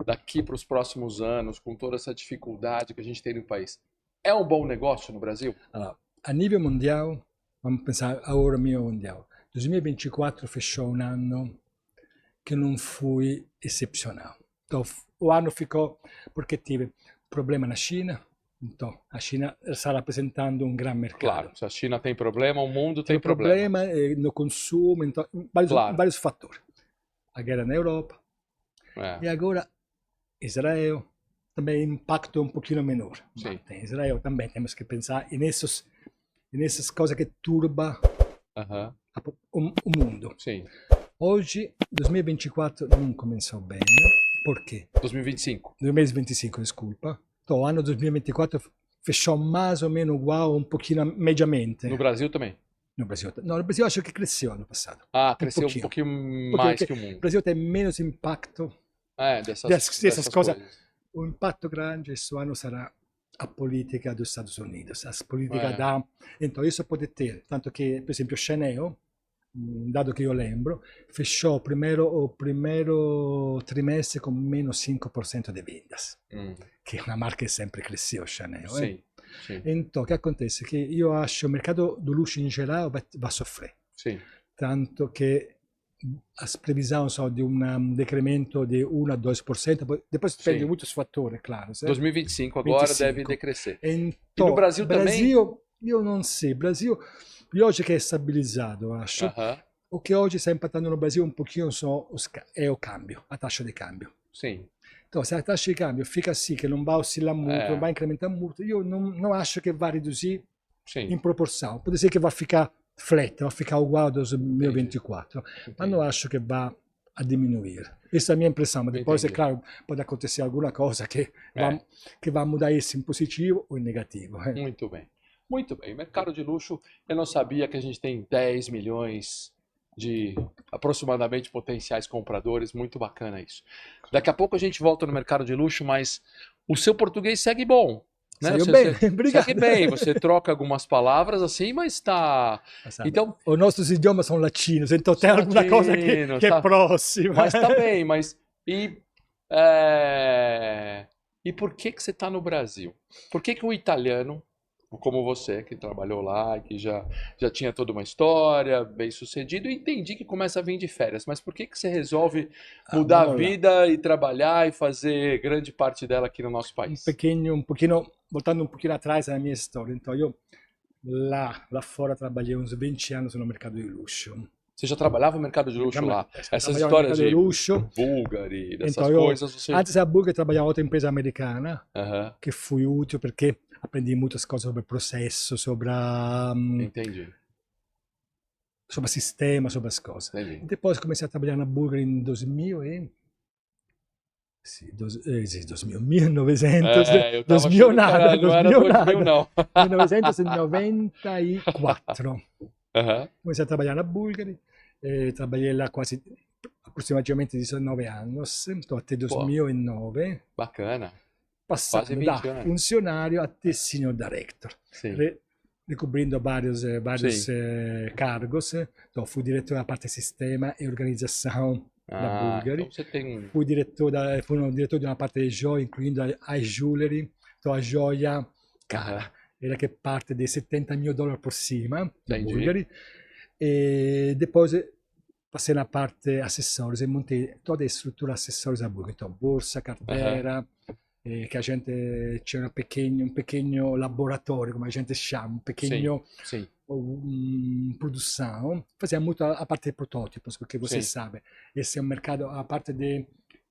daqui para os próximos anos, com toda essa dificuldade que a gente tem no país, é um bom negócio no Brasil? Allora, a nível mundial, vamos pensar agora a nível mundial. 2024 fechou um ano que não foi excepcional. Então, o ano ficou porque teve problema na China. Então, a China está rappresentando um grande mercado. Claro, se a China tem problema, o mundo Tem tem problema. no consumo, então, vários, Claro. vários fatores. A guerra na Europa. É, E agora, Israel, também impacto um pouquinho menor. Sim. Mas tem Israel também, temos que pensar nessas coisas que turba aham, o mundo. sim. Hoje, 2024 não começou bem. Por quê? 2025. 2025, desculpa. Então, o ano 2024 fechou mais ou menos igual, um pouquinho mediamente. No Brasil também. No Brasil. No Brasil acho que cresceu ano passado. Ah, cresceu um pouquinho. pouquinho Porque mais o que o O mundo. Brasil tem menos impacto dessas coisas. coisas. O impacto grande esse ano será a política dos Estados Unidos, a política É. da... Então, isso pode ter, tanto que, por exemplo, Chanel, dado que eu lembro, fechou o primeiro trimestre com menos 5% de vendas, que é uma marca que sempre cresceu, Chanel. Sim, sim, Então, o que acontece? Que io acho o mercato do luxo in geral vai sofrer, sim. tanto que as previsões são de um decremento de 1 a 2%, depois depende de Sim. muitos fatores, claro. 2025 agora 25. deve decrescer. Então, E no Brasil também? Io non so, Brasil, oggi che è stabilizzato, acho, Aham, o che oggi sta impattando no Brasil um pouquinho é o câmbio, a taxa de câmbio. sim. Então, se a taxa de câmbio fica assim, que não vai oscilar muito, não vai incrementar muito, eu não acho que vai reduzir Sim. em proporção. Pode ser que vai ficar flat, vai ficar igual ao 2024, mas não acho que vai a diminuir. Essa é a minha impressão, mas depois, é claro, pode acontecer alguma coisa que vai mudar isso em positivo ou em negativo. Muito bem. Muito bem. Mercado de luxo, eu não sabia que a gente tem 10 milhões de aproximadamente potenciais compradores. Muito bacana isso. Daqui a pouco a gente volta no mercado de luxo, mas o seu português segue bom. Né? Saiu bem, obrigado. Segue bem, você troca algumas palavras assim, mas está... Então, os nossos idiomas são latinos, então tem alguma coisa que é próxima. Mas está bem, mas... E por que você está no Brasil? Por que o italiano, como você, que trabalhou lá, que já tinha toda uma história, bem sucedido, eu entendi que começa a vir de férias, mas por que você resolve mudar a vida e trabalhar e fazer grande parte dela aqui no nosso país? Voltando um pouquinho atrás na minha história, então eu lá fora trabalhei uns 20 anos no mercado de luxo. Você já trabalhava no mercado de luxo lá? Essas no histórias de luxo. Bulgari, dessas então, coisas, você... Antes da Bulgari, trabalhava em outra empresa americana, que foi útil porque aprendi muitas coisas sobre processo, sobre Entendi. Sobre sistema, sobre as coisas. Entendi. Depois comecei a trabalhar na Bulgari em 2000 e... Sì, 1900, eu tava 2000 nada, não era 2000 não. 1994. Comecei a trabalhar na Bulgari, trabalhei lá quasi aproximadamente 19 anos, então até 2009. Bacana. Passando da funcionário até senior director, ricobrindo vários cargos. Então, fui diretor da parte sistema e organização da Bulgari. Então você tem... Fui diretor de uma parte de joia, incluindo a jewelry, então a joia cara. Era que parte de $70 mil por cima da Bulgari. E depois passei na parte acessórios e montei toda a estrutura acessórios da Bulgari. Então, bolsa, carteira, que a gente tinha um pequeno laboratório, como a gente chama, um pequeno produção. Fazia muito a parte de protótipos, porque você sabe, esse é um mercado, a parte de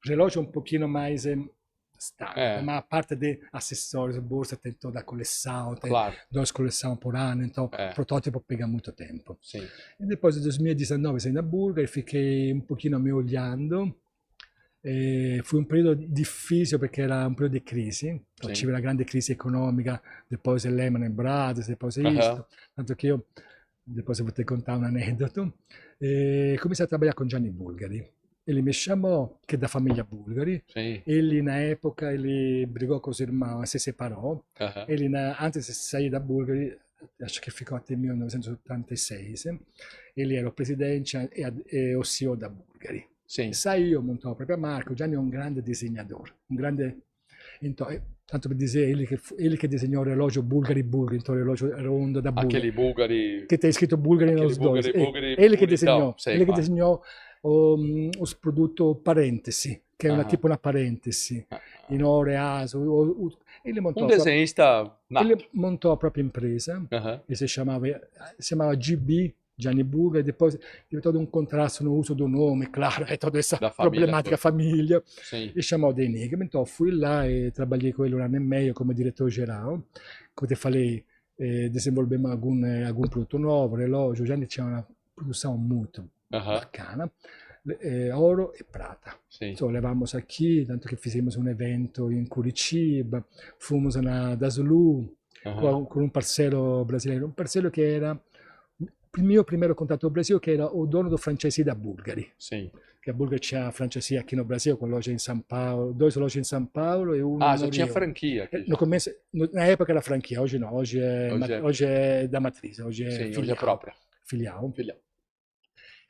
relógio um pouquinho mais standard, mas a parte de acessórios, bolsa tem toda a coleção, tem 2 coleções por ano, então o protótipo pega muito tempo. E depois, em 2019, saí da Bulgari, fiquei um pouquinho me olhando. Foi um período difficile perché era un periodo di crisi, tive la grande crisi economica, depois il Lehman Brothers, depois isto, tanto che io, depois vou te contar un aneddoto, comecei a trabalhar com Gianni Bulgari. Ele me chamou, que é da família Bulgari. Ele, na época, ele brigou com os irmãos, se separou. Ele, antes de sair da Bulgari, acho que ficou até 1986, ele era o presidente e o CEO da Bulgari. Saiu, montou a própria marca. O Gianni é um grande desenhador, então, tanto per dizer, ele que desenhou o relógio Bulgari, então o relógio rondo da Bulgari. Aquele Bulgari... Que tem escrito Bulgari nos dois. Ele que desenhou os produtos parêntesi, que é tipo uma parêntesi, in ore, aso. Ele montou desenhista nato. Ele montou a própria empresa, e si chamava GB, Gianni Bulgari, depois teve todo um contrasto no uso do nome, claro, e toda essa problemática família, e chamou de Enigma. Então fui lá e trabalhei com ele 1 ano e meio como diretor geral. Como te falei, desenvolvemos algum produto novo, relógio. O Gianni tinha uma produção muito bacana, ouro e prata. Então levamos aqui, tanto que fizemos um evento em Curitiba, fomos da Zulu com um parceiro brasileiro, um parceiro que era il mio primeiro contatto al Brasile, che era o dono do francese da Bulgari. que a Bulgari tinha franquia aqui no Brasil, com loja em São Paulo, 2 lojas em São Paulo e uma Ah, no já tinha Rio. franquia aqui. No começo, na época era franquia, hoje não, hoje é da matriz, hoje é Sim, hoje é filial. própria. Filial. Filial.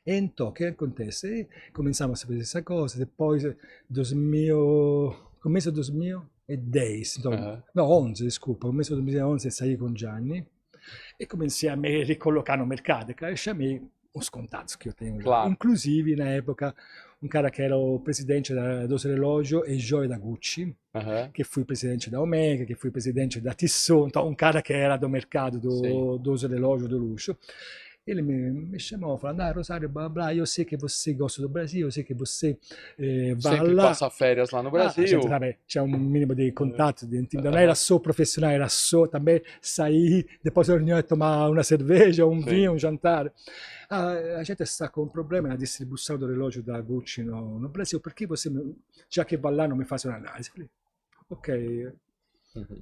Então, o que acontece? E começamos a fazer essa coisa, depois, 2000, começo 2010, então, Aham. no, 11, desculpa, começo 2011 saí com Gianni e comecei a me ricolocar no mercado, e chamei os contatos que eu tenho lá. Claro. Inclusive, na época, um cara que era o presidente da Doce Relógio e Joia da Gucci, Aham. che fui presidente da Omega, che fui presidente da Tissot, então um cara que era do mercado do relógio do luxo. Ele me chamou falando, ah, Rosário, blá, blá, eu sei que você gosta do Brasil, eu sei que você vai Sempre lá. passa férias lá no A Brasil. gente, sabe, c'è un minimo di contatto, non era só profissionale, era só também sair, depois da reunião tomar uma cerveja, um vinho, um jantar. A gente está com um problema na distribuição do relógio da Gucci no Brasil, perché você, já que vai lá, não me faz un'analisi? Falei, ok,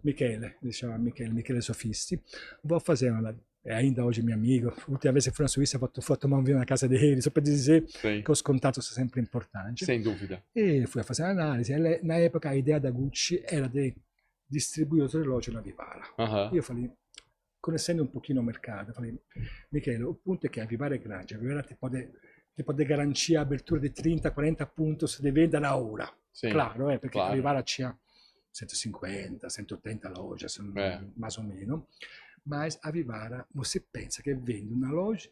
Michele, diciamo Michele Sofisti, vou fazer uma. E ainda hoje meu amigo, l'ultima vez que fui na Suíça, fui tomar um vinho na casa dele, só para dizer que os contatos são sempre importantes. Sem dúvida. E fui a fazer un'analisi. Na época a ideia da Gucci era di distribuire il relógio na Vivara. Io falei, conoscendo un pochino il mercato, falei, Michele, il punto è che a Vivara è grande, a Vivara ti pode garantir abertura di 30-40 puntos de venda na hora. Sim, claro, perché claro. A Vivara tinha 150, 180 lojas, mais ou menos. Mas a Vivara, você pensa che vende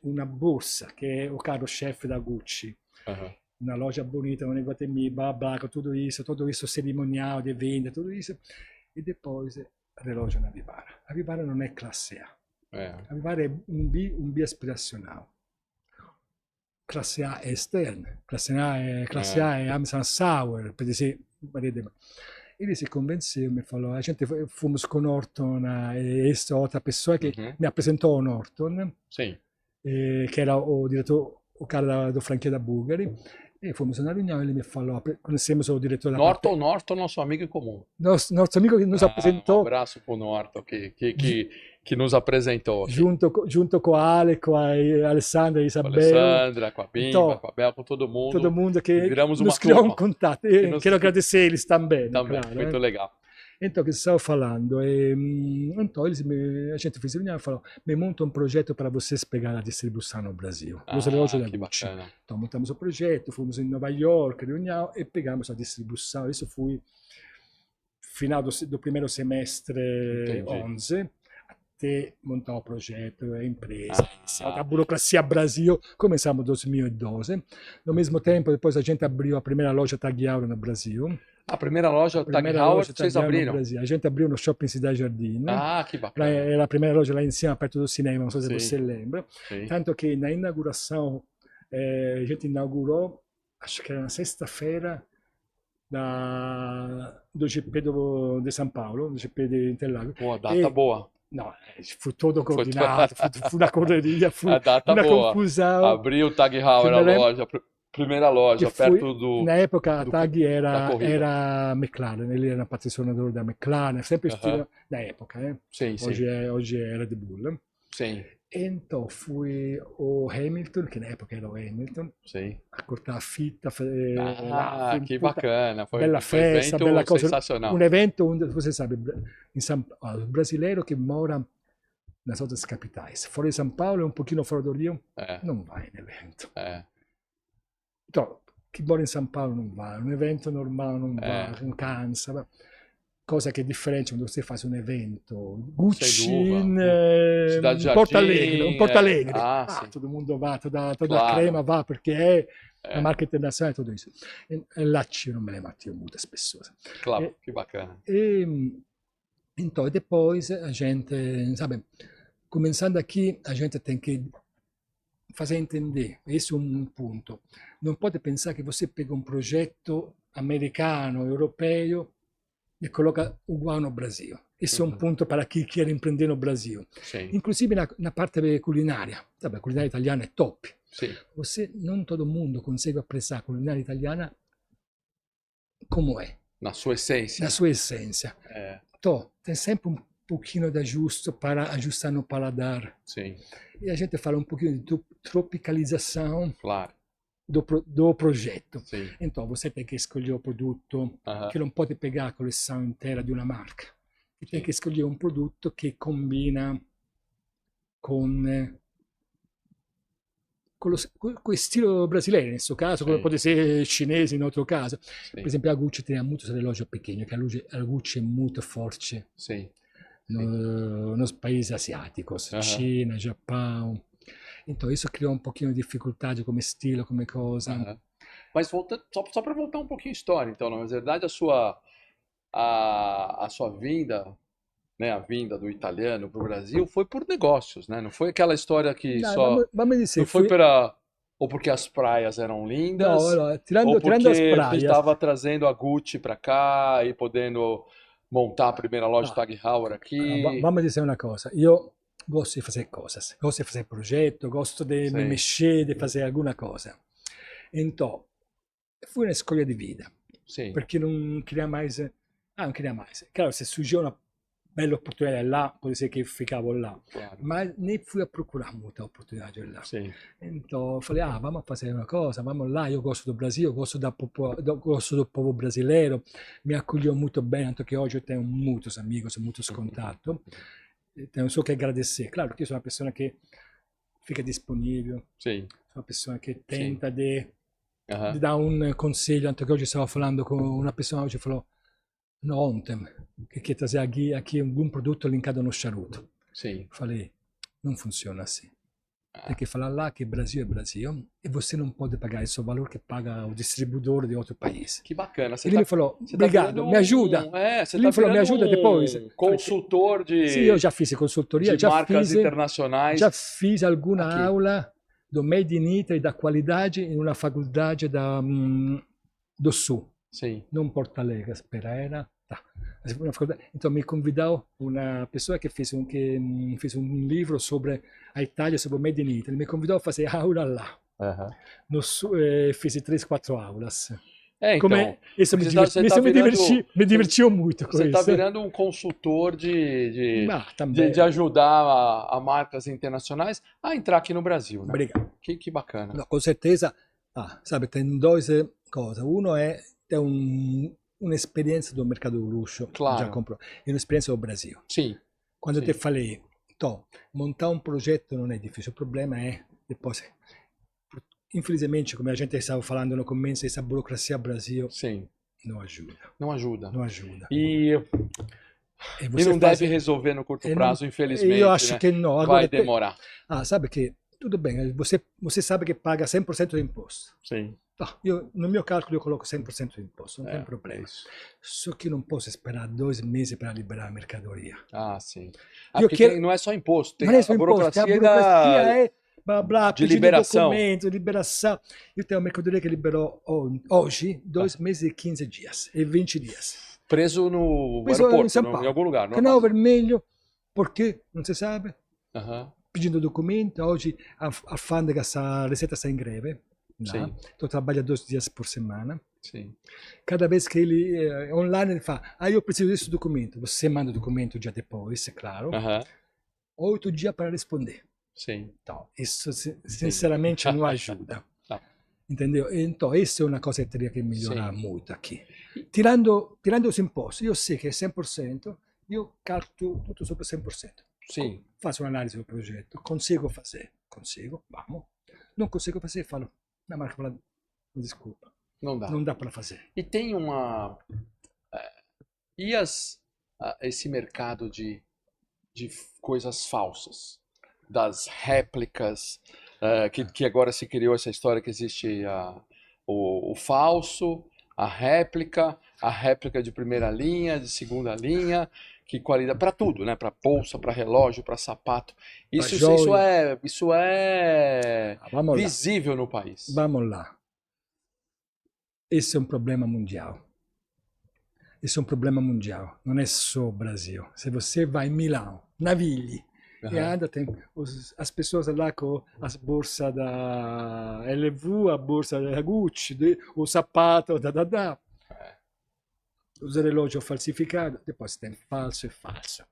una borsa, che è o caro-chefe da Gucci, una loja bonita, un negócio de blá, blá, com todo isso cerimonial de venda, tudo isso, e depois relógio na Vivara. A Vivara non è classe A. A Vivara è un B aspiracional. Classe A è esterna, classe A è Amsterdam Sauer, per dire, ele se convenceu, me falou, a gente fomos com Norton e essa outra pessoa que me apresentou o Norton, que era o diretor, o cara do franquia da Bulgari, e fomos na reunião, ele me falou, conhecemos o diretor da Norton, Norton, nosso amigo em comum. Nosso amigo que nos apresentou. Um abraço pro Norton, que nos apresentou. Junto com a Ale, com a Alessandra e Isabel. Com a Alessandra, com a Bimba, então, com a Bel, com todo mundo. Todo mundo que viramos nos criou um contato. E quero agradecer eles também. Também, claro, muito legal. Então, que stavo falando, então a gente fez reunião e falou, me monta um projeto para vocês pegar a distribuição no Brasil, os relógios da Gucci. Bacana. Então, montamos o projeto, fomos em Nova York, reunião, e pegamos a distribuição. Isso foi final do primeiro semestre 11, até montar o projeto, a empresa, a burocracia Brasil, começamos em 2012. No mesmo tempo, depois a gente abriu a primeira loja Tag Heuer no Brasil. A primeira loja Tag Heuer vocês abriram? A gente abriu no Shopping Cidade Jardim. Ah, que bacana. Era a primeira loja lá em cima, perto do cinema, não sei se você lembra. Sim. Tanto que na inauguração, a gente inaugurou, acho que era na sexta-feira, do GP de São Paulo, do GP de Interlagos. Pô, data boa. Não, foi todo coordenado, foi uma correria, foi uma confusão. Abriu o Tag Heuer, a loja... Primeira loja, perto do... Na época a Tag era McLaren, ele era patrocinador da McLaren, sempre estilo da época, Sim, Hoje é Red Bull. Sim. Então foi o Hamilton, que na época era o Hamilton, a cortar a fita. Que bacana, foi bella festa, bella cosa. Sensacional. Um evento onde, você sabe, o brasileiro que mora nas outras capitais, fora de São Paulo, um pouquinho fora do Rio, não vai no evento. Então, chi mora in San Paolo non va, un evento normale non va, non cansa, cosa che è differente quando você faz un evento Gucci in Porto Alegre, todo mundo va, toda a crema va perché è una marca internazionale e tutto isso. E là non me le matio muitas pessoas. Claro, que bacana. Então, depois a gente, sabe, começando aqui, a gente tem que fazer entender, esse é um ponto. Não pode pensar que você pega um projeto americano, europeu e coloca uguale no Brasil. Esse é um ponto para quem quer empreender no Brasil. Sim. Inclusive na parte culinária. Sabe, a culinária italiana é top. Sim. Não todo mundo consegue apreciar a culinária italiana como é. Na sua essência. Na sua essência. Então, tem sempre um pouquinho de ajuste para ajustar no paladar. Sim. E a gente fala um pouquinho de tropicalização. Claro. do projeto. Sim. Então você tem que escolher o produto Aham. que não pode pegar a coleção inteira di una marca. E tem Sim. che scegliere un prodotto che combina con, con il stile brasileiro, nel suo caso, come Sim. può essere cinese in altro caso. Sim. Per esempio a Gucci tem muito relógio pequeno, che a Gucci è molto forte Sim. nos países asiáticos, Aham. China, Japão. Então isso criou um pouquinho de dificuldade como estilo, come cosa. Aham. Mas voltando, só para voltar um pouquinho a história, então, na verdade, a sua vinda, né, a vinda do italiano para o Brasil foi por negócios, né? Não foi aquela história que Dai, só. vamos Não dizer, foi pela. Ou porque as praias eram no, lindas, allora, ou tirando as porque praias, estava trazendo a Gucci para cá e podendo montar a primeira loja no, Tag Heuer aqui. vamos dizer uma coisa, io gosto di fare cose, gosto di fare progetto, gosto di me Sim. mexer, di fare alguma cosa. Então, foi uma escolha de vida, Sim, perché non queria mais, non queria mais. Claro, se surgiu uma bella opportunità lá, pode ser que ficavo lá, claro. mas nem fui a procurar muita oportunidade lá. Sim, Então, eu falei, vamos fazer uma coisa, vamos lá, eu gosto do Brasil, eu gosto, gosto do povo brasileiro, me acolheu muito bem, tanto que hoje eu tenho muitos amigos, muitos contatos, tenho só que agradecer. Claro que eu sou uma pessoa que fica disponível, sim. sou uma pessoa que tenta de Aham. dar um conselho, tanto que hoje stavo falando con una persona, oggi falou, no, ontem, che quer trazer aqui algum produto linkado no charuto. Sim. Falei, não funciona assim. Ah, Tem que falar lá que Brasil é Brasil e você não pode pagar esse valor que paga o distribuidor de outro país. que bacana. Você Ele tá, me falou, você tá obrigado, virando me ajuda. você Ele tá me falou, me virando ajuda depois. consultor Sim, eu já fiz consultoria, de já marcas fiz, internacionais já fiz alguma aqui. aula do Made in Italy, da qualidade, em uma faculdade do Sul. Sim. Non Porto Alegre, spera era. Então me convidou uma pessoa que fez um livro sobre a Itália, sobre o Made in Italy, me convidou a fazer aula lá. Aham. Fiz 3, 4 aulas. É, Como então, isso porque você tá me virando, divertiu muito com você tá isso. virando um consultor Também. de ajudar a marcas internacionais a entrar aqui no Brasil, né? Obrigado. Que bacana. No, com certeza, sabe, tem duas coisas. Uma é ter uma experiência do mercado do luxo, Claro. já comprou, e uma experiência do Brasil. Sim, Quando eu sim. te falei, então, montar um projeto não é difícil, o problema é depois. Infelizmente, como a gente estava falando no começo, essa burocracia Brasil Sim. não ajuda. Não ajuda. Não ajuda. E você não faz- deve resolver no curto e não- prazo, infelizmente, Eu acho né? que não. Vai Agora, demorar. sabe que tudo bem, você sabe que paga 100% de imposto. Sim. Tá, no meu cálculo eu coloco 100% de imposto, não tem É problema. isso. Só que não posso esperar 2 meses para liberar a mercadoria. Ah, sim. Eu Porque quero- não é só imposto, tem Não é a só imposto, tem burocracia a burocracia da... é blá blá, de pedindo liberação. documento, liberação. Eu tenho uma mercadoria que liberou hoje 2 meses e 15 dias, e 20 dias. preso no Preso aeroporto, em São Paulo. em algum lugar. não é Canal fácil. Vermelho, porque não se sabe, Aham. pedindo documento. Hoje a alfândega, a Receita está em greve. Sim. Então trabalha 2 dias por semana. Sim. Cada vez que ele online ele fala, eu preciso desse documento. Você manda o documento um dia depois, é claro. Aham. 8 dias para responder. Sim. Então, isso sinceramente não ajuda. Tá. Entendeu? Então, isso é uma coisa que teria que melhorar Sim. muito aqui. Tirando os impostos, eu sei que é 100%, eu calculo tudo sobre 100%. Sim. Faço un'analisi del progetto, consigo fazer, consigo, vamos. Não consigo fazer, falo, na marca fala, desculpa, Não dá. não dá para fazer. E tem uma... E esse mercado de coisas falsas? Das réplicas, que agora se criou essa história que existe o falso, a réplica de primeira linha, de segunda linha, que qualidade, para tudo, né? Para bolsa, para relógio, para sapato. Isso é Vamos lá, visível no país. vamos lá. Esse é um problema mundial. Esse é um problema mundial, não é só o Brasil. Se você vai em Milão, Navigli, e Aham. anda, tem as pessoas lá com as bolsas da LV, a bolsa da Gucci, o sapato, os relógios falsificados, depois tem falso e falso.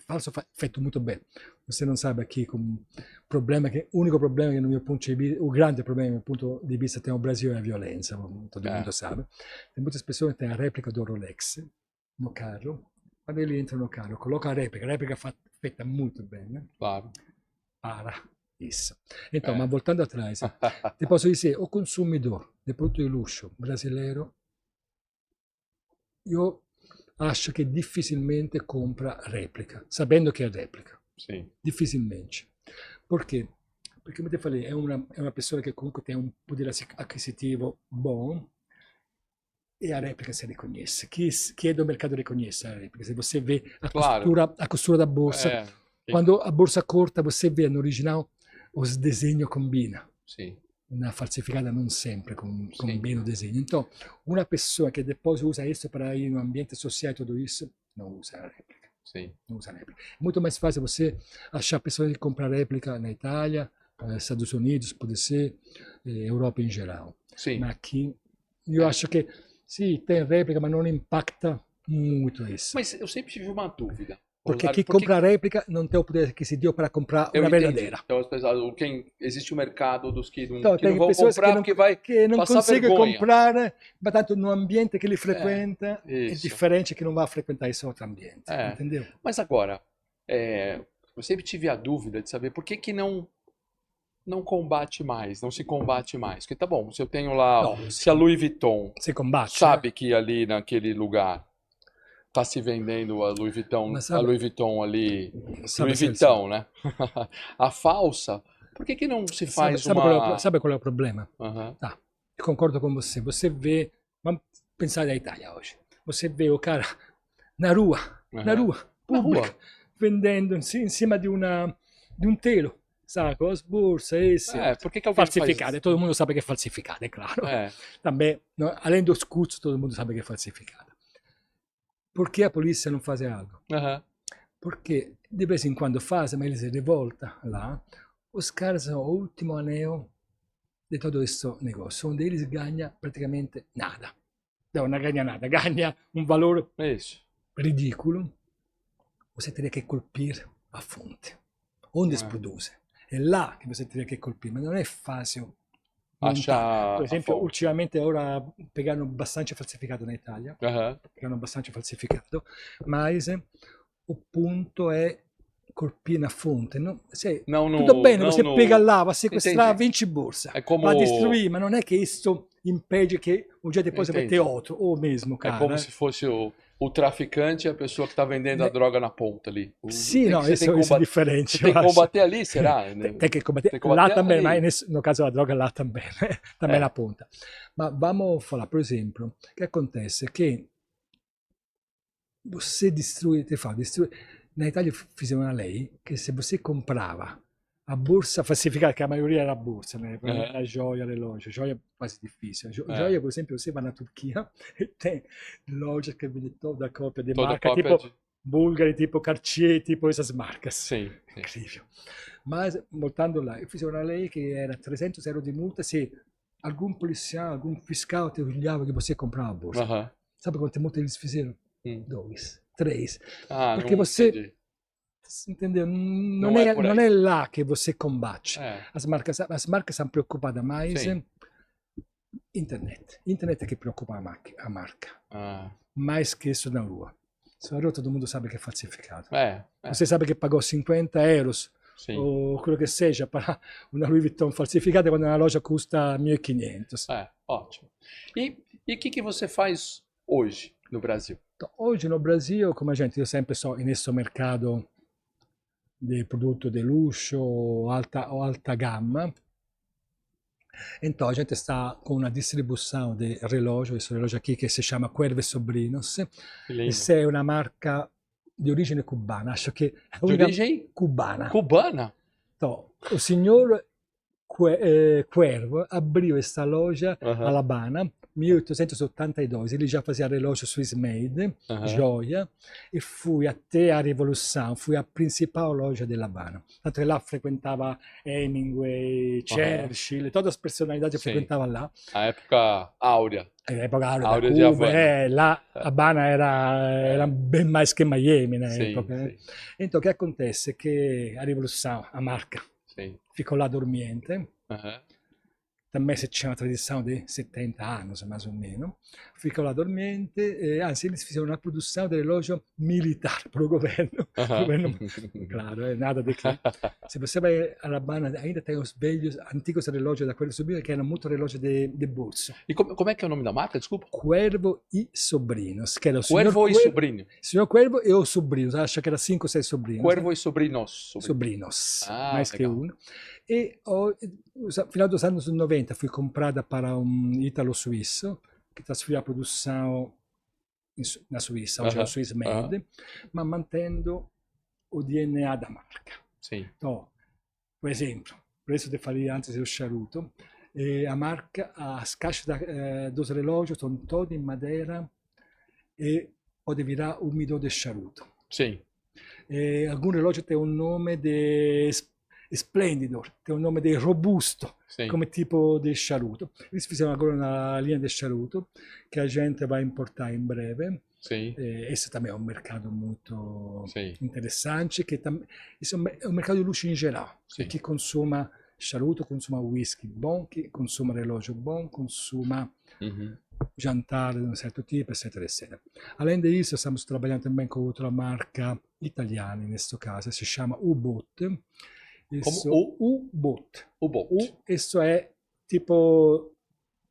Falso feito muito bem. Você não sabe aqui como problema que único problema che, no mio punto di vista, o grande problema dal punto di vista tem o Brasil é a violência, todo mundo sabe. Tem muitas pessoas que têm a réplica do Rolex no carro. Quando ele entra no carro, coloca a réplica feita muito bem, né? Claro. Para isso. Então, ma voltando atrás, ti posso dizer, o consumidor di prodotto di luxo brasileiro, io acho che difficilmente compra replica, sabendo che è replica. Sim. Difficilmente. Perché? Perché, come ti falei, è una persona che comunque tem un potere acquisitivo buono e a replica si riconosce. Chi è del mercato riconosce a replica? Se você vê a costura da bolsa, quando a bolsa corta, você vê no original os desenhos combina. Sim. Una falsificata non sempre combina o disegno. Então, uma pessoa que depois usa isso para ir no ambiente social e tudo isso, não usa a réplica. Sim. Não usa a réplica. É muito mais fácil você achar pessoas que compram réplica na Itália, Estados Unidos, pode ser, Europa em geral. Sim. Mas aqui, eu acho que, sim, tem réplica, mas não impacta muito isso. Mas eu sempre tive uma dúvida. Porque quem compra réplica não tem o poder aquisitivo para comprar uma verdadeira. Então, existe o mercado dos que não, então, que não vão comprar porque vai que não passar consegue vergonha. Comprar, mas tanto no ambiente que ele frequenta é diferente que não vai frequentar esse outro ambiente. Entendeu? Mas agora, eu sempre tive a dúvida de saber por que não combate mais, não se combate mais. Porque tá bom, se eu tenho lá, se a Louis Vuitton sabe que ali naquele lugar está se vendendo a Louis Vuitton, ali, Louis Vuitton, né? A falsa, por que não se faz sabe qual é o problema? Tá, eu concordo com você. Você vê, vamos pensar na Itália hoje. Você vê o cara na rua, pública, vendendo em cima de um telo, sabe? Com as bolsas, por que falsificado. Todo mundo sabe que é falsificado, é claro. Também, além dos custos, todo mundo sabe que é falsificado. Por que a polícia não faz algo? Porque de vez em quando faz, mas eles se revoltam lá. Os caras são o último anel de todo esse negócio, onde eles ganham praticamente nada. Não ganha nada, ganha um valor ridículo. Você teria que colpir a fonte, onde se produz. É lá que você teria que colpir, mas não é fácil. Achar, por esempio, ultimamente ora pegaram bastante falsificato na Itália, pegaram bastante falsificato, mas o ponto é colpire na fonte. Tudo bem, você pega lá, vai sequestrar 20 borse, vai destruir, mas não é que isso impede que um dia depois vai ter outro, ou mesmo, cara. É como se fosse o traficante e a pessoa que está vendendo a droga na ponta ali. Sim, não, isso é diferente. Tem que combater ali, será? Tem que combater lá também, mas no caso da droga lá também, também na ponta. Mas vamos falar, por exemplo, o que acontece? Que você destrui. Na Itália fizeram uma lei que se você comprava a borsa falsificata, che a maioria era borsa, né? A joia, relógio. Joia é quase difícil. Joia, por exemplo, você vai na Turquia e tem lojas que vendem toda a cópia de marca, tipo Bulgari, tipo Cartier, tipo essas marcas. Sim. Incrível. Mas, voltando lá, fizeram uma lei que era 300 euro de multa se algum policial, algum fiscal te olhava que você comprava a bolsa. Sabe quante multas eles fizeram? 2, 3. Porque você... Entendeu? Não é lá que você combate. As marcas são preocupadas mais em internet. Internet é que preocupa a marca. Mais que isso na rua. Na rua todo mundo sabe que é falsificado. Você sabe que pagou 50 euros ou quello che seja para una Louis Vuitton falsificata quando na loja custa 1.500. Ótimo. E o que você faz hoje no Brasil? Então, hoje no Brasil, como a gente, eu sempre estou nesse mercado de produto de luxo alta gamma. Então a gente está com uma distribuição de relógio, esse relógio aqui que se chama Cuervo Sobrinos. Essa é uma marca de origem cubana, acho que é de origem cubana. Então, o senhor Cuervo abriu esta loja a La Habana 1882, ele já fazia relógio Swiss made, Aham. joia, e fui até a Revolução, fui a principal loja de La Habana. Tanto que lá frequentava Hemingway, Aham. Churchill, todas as personalidades Sim. frequentavam lá. A época áurea. Nell'epoca áurea da Áurea de Cuba, Havana. lá Habana era bem mais que Miami na Sim, época. sim, Então, o que acontece? Que a Revolução, a marca, sim. ficou lá dormiente. Aham. Também se tinha uma tradição de 70 anos, mais ou menos. Ficou lá dormiente, anzi, eles fizeram uma produção de relógio militar para o governo. Aham. Governo, claro, nada de que. Se você vai a La Habana, ainda tem os velhos, antigos relógios da Cuervo e Sobrinos, que eram muito relógio de bolso. E como é que é o nome da marca? Desculpa. Cuervo e Sobrinos, que era o Cuervo e Cuervo, Sobrinho. Senhor Cuervo e os sobrinhos, acho que era 5 ou 6 sobrinhos. Cuervo e Sobrinos. Sobrinos, Ah, mais que legal. um. E no final dos anos 90 fui comprada para um ítalo-suíço que trasferiu a produção na Suíça, hoje é o Aham, Swiss aham. Made, mas mantendo o DNA da marca. Sim. Então, por exemplo, por isso te falei antes do charuto, a marca, as caixas dos relógios são todas em madeira e pode virar úmido de charuto. Sim. Algum relógio tem um nome de esplêndido, tem um nome de robusto, Sim. come tipo di charuto. Eles fizeram agora uma linha de charuto que a gente vai importar em breve. Sim. Esse também é um mercado muito Sim. interessante, que esse é um mercado de luxo em geral. Sim. Que consuma charuto, consuma whisky bom, que consuma relógio bom, consuma Uhum. jantar de um certo tipo, etc, etc. Além disso, estamos trabalhando também com outra marca italiana, neste caso, se chama U-Boat. Como? U-Boat. U-Boat. Isso é tipo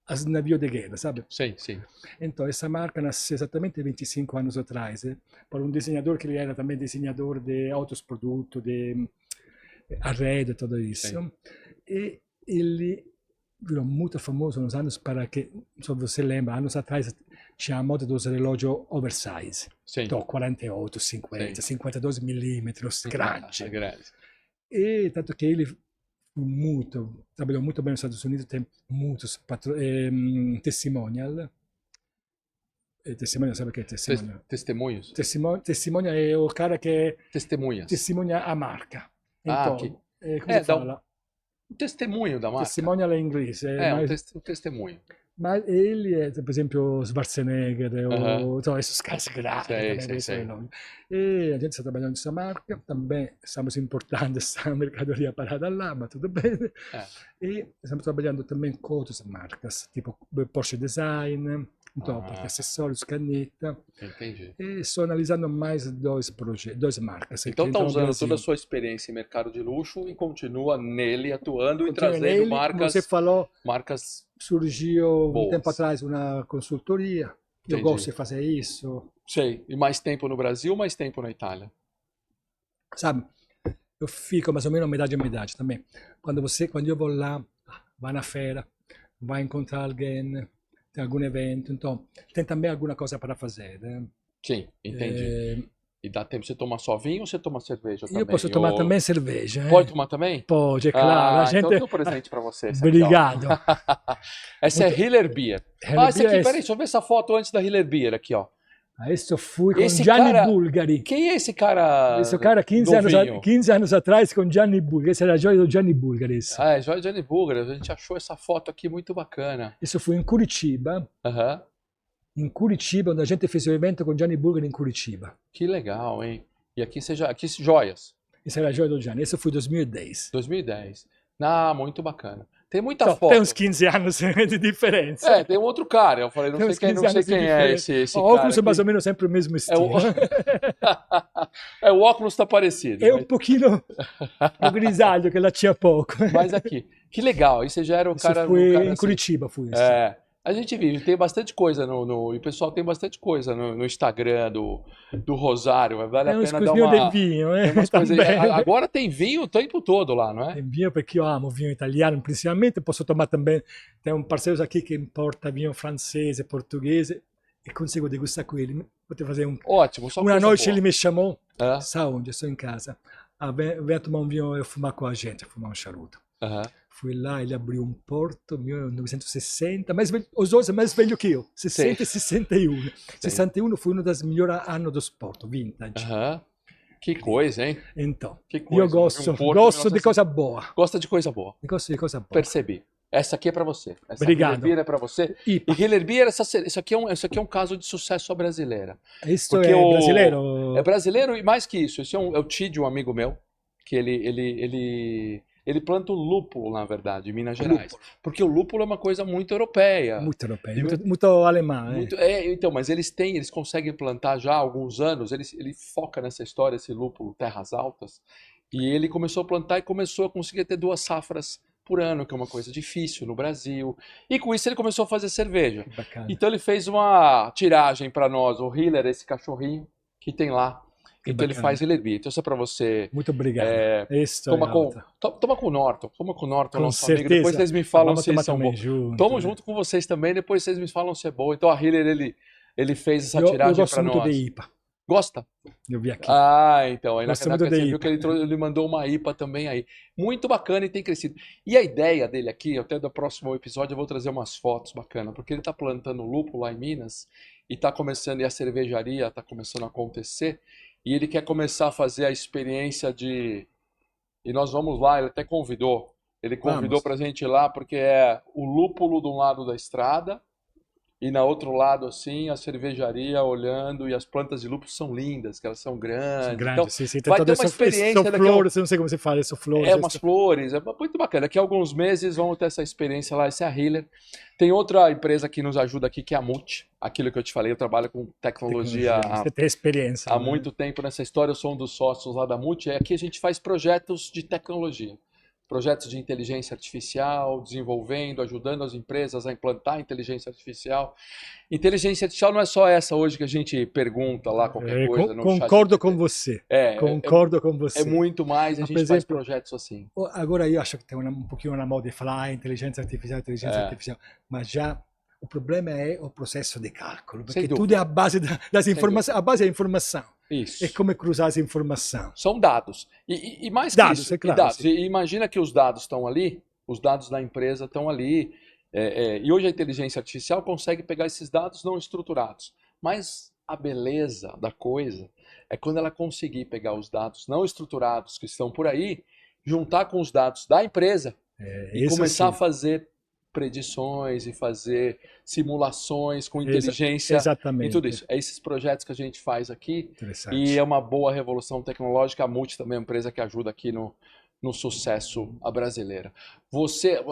as navios de guerra, sabe? Sim, sim. Então, essa marca nasceu exatamente 25 anos atrás, por um desenhador que ele era também desenhador de outros produtos, de arredo e tudo isso. Sim. E ele virou muito famoso nos anos para que, não sei se você lembra, anos atrás tinha a moda dos relógios oversize. Sim. Então, 48, 50, Sim. 52 milímetros, grande. É grande. E tanto que ele trabalhou muito bem nos Estados Unidos, tem muitos testimonial. Testimonial, sabe o que é testimonial? Testemunhos? Testimonial é o cara que Testemunhas. testemunha a marca. Ah, Então, como se fala? Um testemunho da marca. Testimonial é em inglês. Um testemunho. Mas ele é, por exemplo, Schwarzenegger, Aham. então, esses caras grandes Sei, também, sei, desse sei. nome. E a gente está trabalhando nessa marca, também estamos importando essa mercadoria parada lá, mas tudo bem. E estamos trabalhando também com outras marcas, tipo Porsche Design, então, parte acessórios, caneta. Entendi. E estou analisando mais dois marcas. Então está no usando Brasil. toda a sua experiência em mercado de luxo e continua nele atuando e Continua trazendo nele, marcas. Você falou, Marcas. surgiu boas. um tempo atrás uma consultoria. Eu Entendi. gosto de fazer isso. Sei. E mais tempo no Brasil, mais tempo na Itália. Sabe, eu fico mais ou menos metade também. Quando eu vou lá, vai na feira, vai encontrar alguém, tem algum evento, então tem também alguma coisa para fazer. Né? Sim, entendi. E dá tempo, você tomar só vinho ou você toma cerveja também? Eu posso tomar também cerveja. Pode tomar também? Pode, é claro. A gente... Então eu dou presente para você. Obrigado. Essa é Hiller Beer. Essa aqui, peraí, deixa eu ver essa foto antes da Hiller Beer aqui, ó. Adesso eu fui com Esse Gianni cara- Bulgari. Quem é esse cara? Esse cara 15 anos atrás com Gianni Bulgari. Essa era a joia do Gianni Bulgari. Isso. Ah, é Joia Gianni Bulgari. A gente achou essa foto aqui muito bacana. Isso foi em Curitiba. Aham. Em Curitiba, onde a gente fez o evento com Gianni Bulgari em Curitiba. Que legal, hein? E aqui joias. Essa era a joia do Gianni. Esse foi em 2010. 2010. Ah, muito bacana. Tem muita Então, foto. tem uns 15 anos de diferença. É, tem um outro cara. Eu falei, não Tem sei uns quem, 15 não sei anos de quem é diferença. esse O cara óculos é mais aqui. ou menos sempre o mesmo estilo. O óculos tá parecido. É um pouquinho o grisalho que ela tinha pouco. Mas aqui, que legal. E você já era o Isso cara. foi o cara em assim. Curitiba, foi isso. É. A gente vive, tem bastante coisa e o pessoal tem bastante coisa no Instagram do Rosário. Vale Tem a uns pena dar coisinhos uma. de vinho, Tem umas coisas também. Agora tem vinho o tempo todo lá, não é? Tem vinho porque eu amo vinho italiano, principalmente. Posso tomar também. Tem um parceiro aqui que importa vinho francês e português e consigo degustar com ele. Vou te fazer Ótimo, só uma coisa noite boa. ele me chamou. É? Sabe onde? Eu estou em casa. Vem tomar um vinho e fumar com a gente, fumar um charuto. Aham. Fui lá, ele abriu um porto, 1960, mais velho que eu, Sei, 60 e 61. sei. 61 foi um dos melhores anos do esporte, vintage. Aham. Que coisa, hein? Então, Que eu coisa. Eu vi gosto, um Porto gosto de 1960. coisa boa. Gosta de coisa boa. Gosto de coisa boa. Percebi. Essa aqui é pra você. Essa Obrigado. Hiller Beer é pra você. E IPA. Hiller Beer, isso aqui é um caso de sucesso à brasileira. Isso Porque é é brasileiro? brasileiro e mais que isso. Esse é o Tídio, um amigo meu, que ele planta o lúpulo, na verdade, em Minas Gerais. Lúpulo. Porque o lúpulo é uma coisa muito europeia. Muito europeu, De- muito alemão. então, mas eles conseguem plantar já há alguns anos, ele foca nessa história, esse lúpulo Terras Altas, e ele começou a plantar e começou a conseguir ter 2 safras por ano, que é uma coisa difícil no Brasil. E com isso ele começou a fazer cerveja. Que bacana. Então ele fez uma tiragem para nós, o Hiller, esse cachorrinho que tem lá. Que Então ele bacana. faz Hiller Beer. Então isso é para você. Muito obrigado. Isso Toma é com, alto. toma com o Norton, Com nosso amigo. certeza. Depois vocês me falam Vamos se tomar são também bons. junto. Tomo junto com vocês também, depois vocês me falam se é bom. Então a Hiller, ele fez essa Eu tiragem gosto para muito nós. de IPA. Gosta? Eu vi aqui. Então, aí Gosto naquela muito você de viu que IPA. ele mandou uma IPA também aí. Muito bacana e tem crescido. E a ideia dele aqui, até do próximo episódio eu vou trazer umas fotos bacanas, porque ele tá plantando lúpulo lá em Minas e tá começando, e a cervejaria tá começando a acontecer, e ele quer começar a fazer a experiência de... E nós vamos lá, ele até convidou. Ele convidou Vamos. pra gente ir lá, porque é o lúpulo de um lado da estrada, e na outro lado, assim, a cervejaria olhando, e as plantas de lúpulo são lindas, que elas são São grandes. Então, grandes, sim, sim. Tem vai todo ter uma isso, experiência são daqui a flores, eu não sei como se fala, são flores. umas flores, é muito bacana. Daqui a alguns meses vamos ter essa experiência lá, essa é a Hiller. Tem outra empresa que nos ajuda aqui, que é a Multi. Aquilo que eu te falei, eu trabalho com tecnologia Você tem experiência. há né? muito tempo nessa história, eu sou um dos sócios lá da Multi. Aqui a gente faz projetos de tecnologia. Projetos de inteligência artificial, desenvolvendo, ajudando as empresas a implantar inteligência artificial. Inteligência artificial não é só essa hoje que a gente pergunta lá qualquer coisa no chat Concordo GPT. com você. É, Concordo com é você. muito mais, a Por gente faz exemplo, projetos assim. agora eu acho que tem um pouquinho na moda de falar inteligência artificial, mas já o problema é o processo de cálculo, Sem porque dúvida. tudo é a base das informações, a base é a informação. Isso. É como cruzar as informações. São dados. E mais que Dados, isso, é claro, dados. sim. E imagina que os dados estão ali, os dados da empresa estão ali. E hoje a inteligência artificial consegue pegar esses dados não estruturados. Mas a beleza da coisa é quando ela conseguir pegar os dados não estruturados que estão por aí, juntar com os dados da empresa e Isso começar a sim. fazer predições e fazer simulações com inteligência e Exatamente. tudo isso. É esses projetos que a gente faz aqui. Interessante. E é uma boa revolução tecnológica. A Multi também é uma empresa que ajuda aqui no sucesso à brasileira.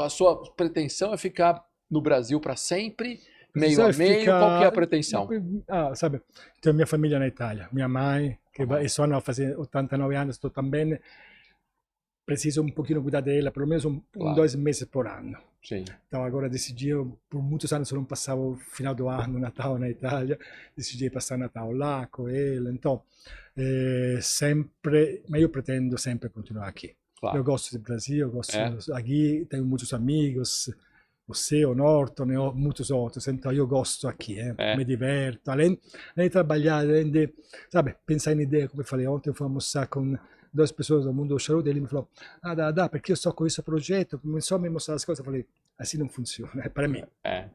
A sua pretensão é ficar no Brasil para sempre, meio a meio? Qual que é a pretensão? Sabe, tenho minha família na Itália, minha mãe, que Aham. sono a fazer 89 anos, estou também, preciso um pouquinho cuidar dela, pelo menos Claro. 2 meses por ano. Sim. Então agora decidi, por muitos anos eu não passava o final do ano, Natal na Itália, decidi passar o Natal lá com ela, então sempre, mas eu pretendo sempre continuar aqui. Claro. Eu gosto do Brasil, eu gosto É. aqui, tenho muitos amigos, você, o Norton, e muitos outros, então eu gosto aqui, me diverto, além de trabalhar, além de, sabe, pensar em ideia, como eu falei ontem, eu fui almoçar com 2 pessoas do mundo do charuto, e ele me falou, dá, porque eu estou com esse projeto, começou a me mostrar as coisas, eu falei, assim não funciona, é para mim. É. Ele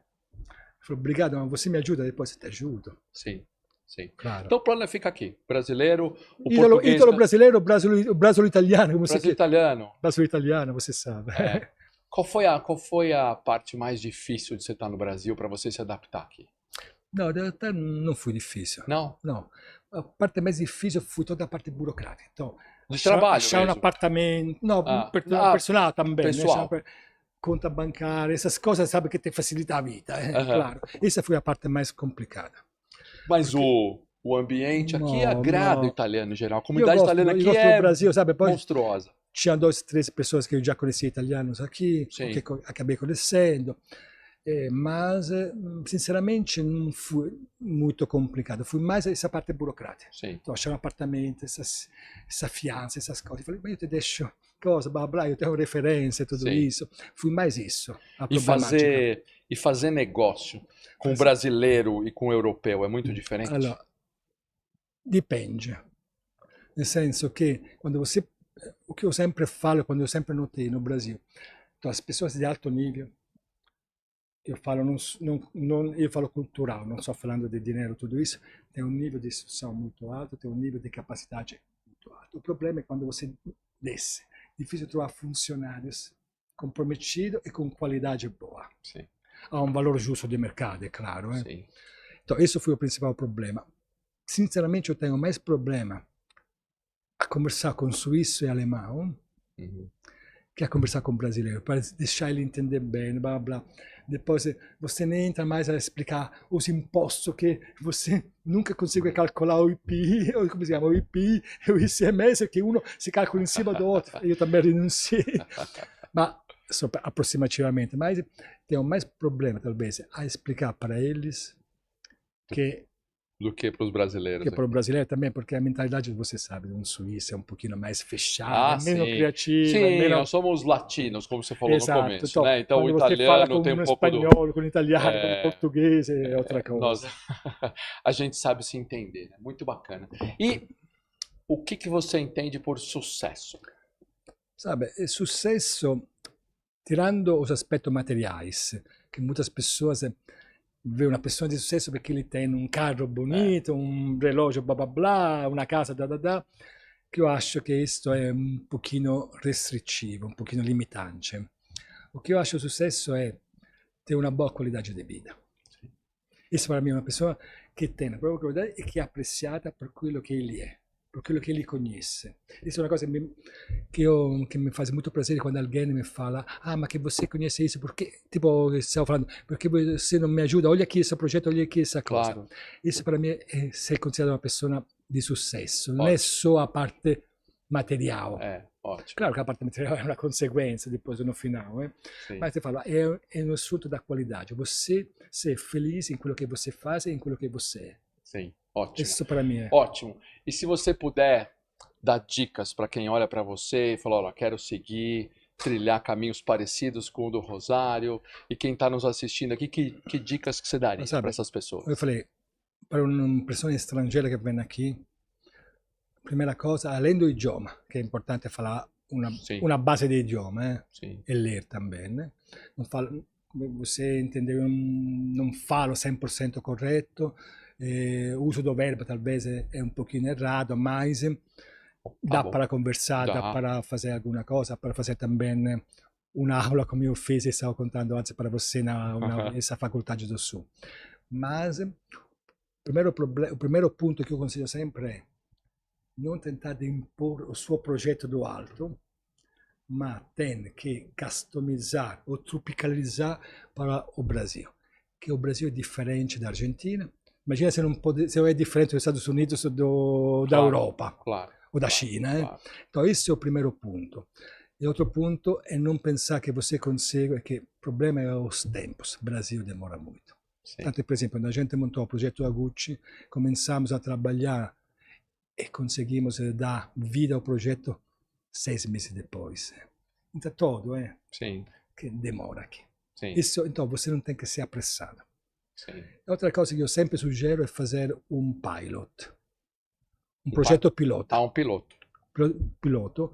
falou, obrigado, mas você me ajuda, depois eu te ajudo. Sim. Sim. Claro. Então o plano é ficar aqui. Brasileiro, o Ítalo português, brasileiro, Brasil italiano, como você Brasil quer. italiano. Brasil italiano, você sabe. É. Qual foi a parte mais difícil de você estar no Brasil para você se adaptar aqui? Não, até não foi difícil. Não? Não. A parte mais difícil foi toda a parte burocrática. Então, De trabalho achar um mesmo? apartamento, não, personal também, pessoal. Né? Conta bancária, essas coisas, sabe, que te facilita a vida, Aham. claro. Essa foi a parte mais complicada. Mas o ambiente aqui Não, agrada o não. italiano em geral. A Eu comunidade gosto, italiana eu aqui gosto é do Brasil, sabe, poi monstruosa. tinha 2, 3 pessoas que eu já conhecia italianos aqui, Sim. que acabei conhecendo, mas sinceramente não foi muito complicado, foi mais essa parte burocrática. Sim. Então, achar um apartamento, essa fiança, essas coisas. Eu falei, mas eu te deixo coisa, blá blá, eu tenho referência, tudo Sim. isso. Foi mais isso, a E problemática. fazer negócio com o brasileiro e com o europeu é muito diferente? Allora, dipende. Nel senso che quando você o que eu sempre falo, quando eu sempre notei no Brasil, então, as pessoas de alto nível, eu falo, eu falo cultural, não estou falando de dinheiro, tudo isso, tem um nível de instrução muito alto, tem um nível de capacidade muito alto. O problema é quando você desce, difícil trovar funcionários comprometidos e com qualidade boa. Sim, Há um valor justo de mercado, é claro. sim. Então, esse foi o principal problema. Sinceramente, eu tenho mais problema a conversar com suíço e alemão Uhum. que a conversar com o brasileiro, para deixar ele entender bem, blá blá. Depois você nem entra mais a explicar os impostos que você nunca consegue calcular o IPI, ou como se chama, o IPI e o ICMS, que uno si calcola em cima do outro. Eu também renunciei, mas aproximativamente. Mas tenho mais problema, talvez, a explicar para eles que Do que para os brasileiros para o aqui. brasileiro também, porque a mentalidade, você sabe, de um suíço é um pouquinho mais fechada, Ah, é menos sim. criativa, é Sim, menos. nós somos latinos, como você falou no Exato. começo, Então, né? Então o quando você fala italiano com tem um um pouco do. espanhol, com um italiano, com um É, português, é outra nós, coisa. a gente sabe se entender, né? Muito bacana. E o que você entende por sucesso? Sabe, il successo, tirando os aspectos materiais, que muitas pessoas vê uma pessoa de sucesso porque ele tem um carro É, bonito, um relógio blá blá blá, uma casa da da da, que eu acho que isto è un pochino restrittivo, un pochino limitante. O que eu acho sucesso è ter una boa qualidade de vida. Isso para mim é uma pessoa que tem a própria qualidade e que é apreciata per quello che ele è, per quello che ele conhece. Isso é uma coisa que me faz muito prazer quando alguém me fala: ah, ma che você conhece isso, porque, tipo, stiamo falando, perché você não me ajuda, olha aqui esse projeto, olha aqui essa coisa. claro, Isso para mim é ser considerado uma pessoa de sucesso, não é ótimo. só a parte material. É, ótimo. Claro che a parte material è una conseguenza depois no final, Sim, mas você fala, é no assunto da qualidade. Você ser feliz em quello que você faz e em quello que você é. sim, ótimo. Isso para mim é. Ótimo. E se você puder dar dicas para quem olha para você e fala, olha, quero seguir, trilhar caminhos parecidos com o do Rosário, e quem está nos assistindo aqui, que dicas que você daria Mas para sabe, essas eu pessoas? falei, para uma pessoa estrangeira que vem aqui, primeira cosa, além do idioma, che è importante falar Sim, una base di idioma, sim, e ler também, né? Non falo, você entendeu, non falo 100% corretto, uso do verbo talvez è un pochino errato, mas tá dá bom. para conversar, dá Dá, para fazer alguma coisa, para fazer também uma aula como eu fiz e estava contando antes para você nessa faculdade do Sul. Mas o primeiro ponto que eu consiglio sempre è non tentar de impor o suo progetto do alto, ma tem que customizar ou tropicalizar para o Brasil. Que o Brasil é diferente da Argentina. Imagina se, não pode, se é diferente dos Estados Unidos ou da claro, Europa claro, ou da claro, China. claro. Então, esse é o primeiro ponto. E outro ponto é não pensar que você consegue, que o problema é os tempos. O Brasil demora muito. Sim, Tanto, por exemplo, quando a gente montou o projeto da Gucci, começamos a trabalhar e conseguimos dar vida ao projeto 6 meses depois. Então, todo sim, que demora aqui. sim, Isso, então, você não tem que ser apressado. sim. Outra coisa que eu sempre sugiro é fazer um pilot, um Um projeto pilota. Ah, um piloto. Piloto,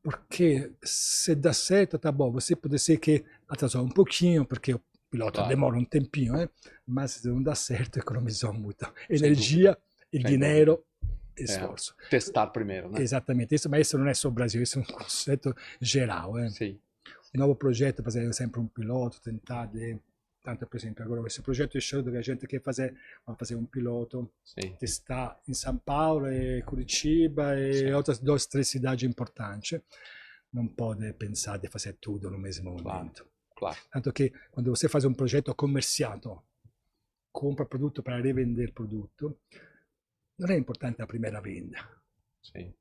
porque se dá certo, tá bom, você pode ser que atrasou um pouquinho, porque o pilota Claro, demora um tempinho, mas se não dá certo, economizou muita sem energia, dúvida, e sem dúvida. dinheiro e É, esforço. testar primeiro, né? Exatamente, isso, mas isso não é só o Brasil, isso é um conceito geral. Sim, Um novo projeto, fazer sempre um piloto, tentar de... Tanto, por exemplo, agora esse projeto é show que a gente quer fazer, vamos fazer um piloto, sim, testar em São Paulo e Curitiba e sim, outras 2, 3 cidades importantes. Não pode pensar de fazer tudo no mesmo claro, momento. claro. Tanto che quando você faz um projeto comerciato, compra produto para revender produto, non è importante a primeira venda, Sim,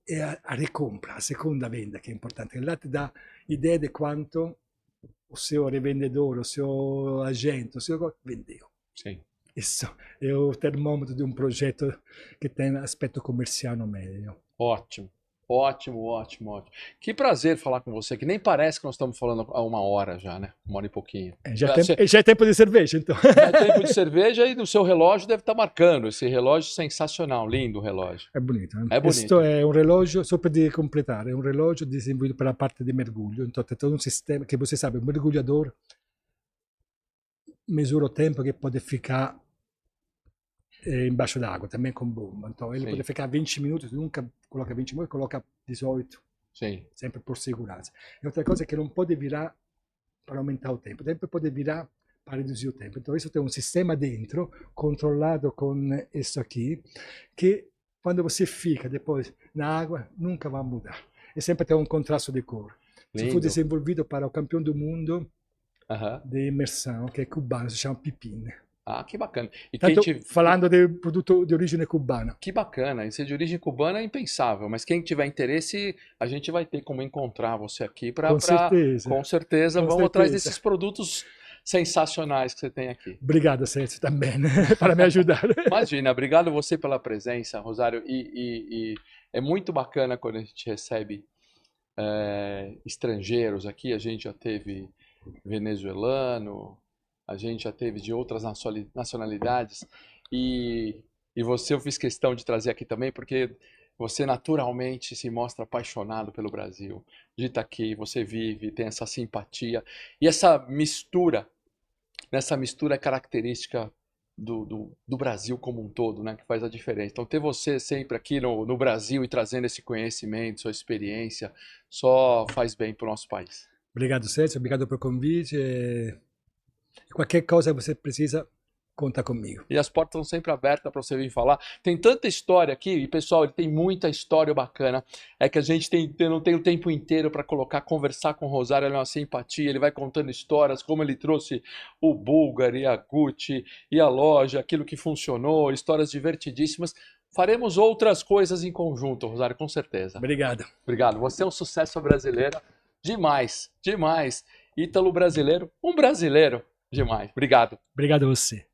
è a recompra, a seconda venda che è importante. Là ti dà idea di quanto o seu rivendedor, o seu agente, o seu vendeu. sim. Isso é o termômetro de um projeto que tem aspetto comerciale meglio. Ótimo. Ótimo, ótimo, ótimo. Que prazer falar com você, que nem parece que nós estamos falando há 1 hora já, né? 1 hora e pouquinho. Já é tempo de cerveja, então. Já é tempo de cerveja e no seu relógio deve estar marcando. Esse relógio sensacional, lindo o relógio. È bonito. È bonito. Questo è un relógio, só per completare, è un relógio desenvolvido per la parte di mergulho. Então, tem todo um sistema que você sabe, o mergulhador misura o tempo que pode ficar embaixo d'água, também com bomba. Então, ele Sim. pode ficar 20 minutos, nunca coloca 20 minutos, coloca 18, Sim. sempre por segurança. E outra coisa é que não pode virar para aumentar o tempo pode virar para reduzir o tempo. Então, isso tem um sistema dentro, controlado com isso aqui, que quando você fica depois na água, nunca vai mudar. E sempre tem um contraste de cor. Isso foi Lindo. desenvolvido para o campeão do mundo Aham. de imersão, que é cubano, se chama Pipin. Ah, que bacana. E Tanto quem te... falando de produto de origem cubana. Que bacana. Isso de origem cubana é impensável, mas quem tiver interesse, a gente vai ter como encontrar você aqui para... Com certeza. Com certeza. Com Vamos atrás certeza. desses produtos sensacionais que você tem aqui. Obrigado, Sérgio, também, para me ajudar. Imagina, obrigado você pela presença, Rosário. E é muito bacana quando a gente recebe estrangeiros aqui. A gente já teve venezuelano, a gente já teve de outras nacionalidades. E você eu fiz questão de trazer aqui também, porque você naturalmente se mostra apaixonado pelo Brasil. De estar aqui, você vive, tem essa simpatia. E essa mistura é característica do Brasil como um todo, né, que faz a diferença. Então, ter você sempre aqui no Brasil e trazendo esse conhecimento, sua experiência, só faz bem para o nosso país. Obrigado, Sérgio, obrigado pelo convite. Qualquer coisa você precisa, conta comigo. E as portas estão sempre abertas para você vir falar. Tem tanta história aqui, e pessoal, ele tem muita história bacana. É que a gente não tem o tempo inteiro para conversar com o Rosário, ele é uma simpatia, ele vai contando histórias, como ele trouxe o Bulgari, e a Gucci, e a loja, aquilo que funcionou, histórias divertidíssimas. Faremos outras coisas em conjunto, Rosário, com certeza. Obrigado. Obrigado. Você é um sucesso brasileiro. Demais, demais. Ítalo brasileiro, um brasileiro. Demais. Obrigado. Obrigado a você.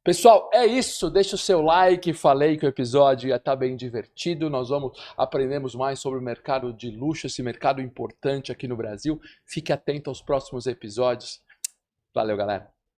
Pessoal, é isso. Deixa o seu like. Falei que o episódio ia estar bem divertido. Nós aprendemos mais sobre o mercado de luxo, esse mercado importante aqui no Brasil. Fique atento aos próximos episódios. Valeu, galera.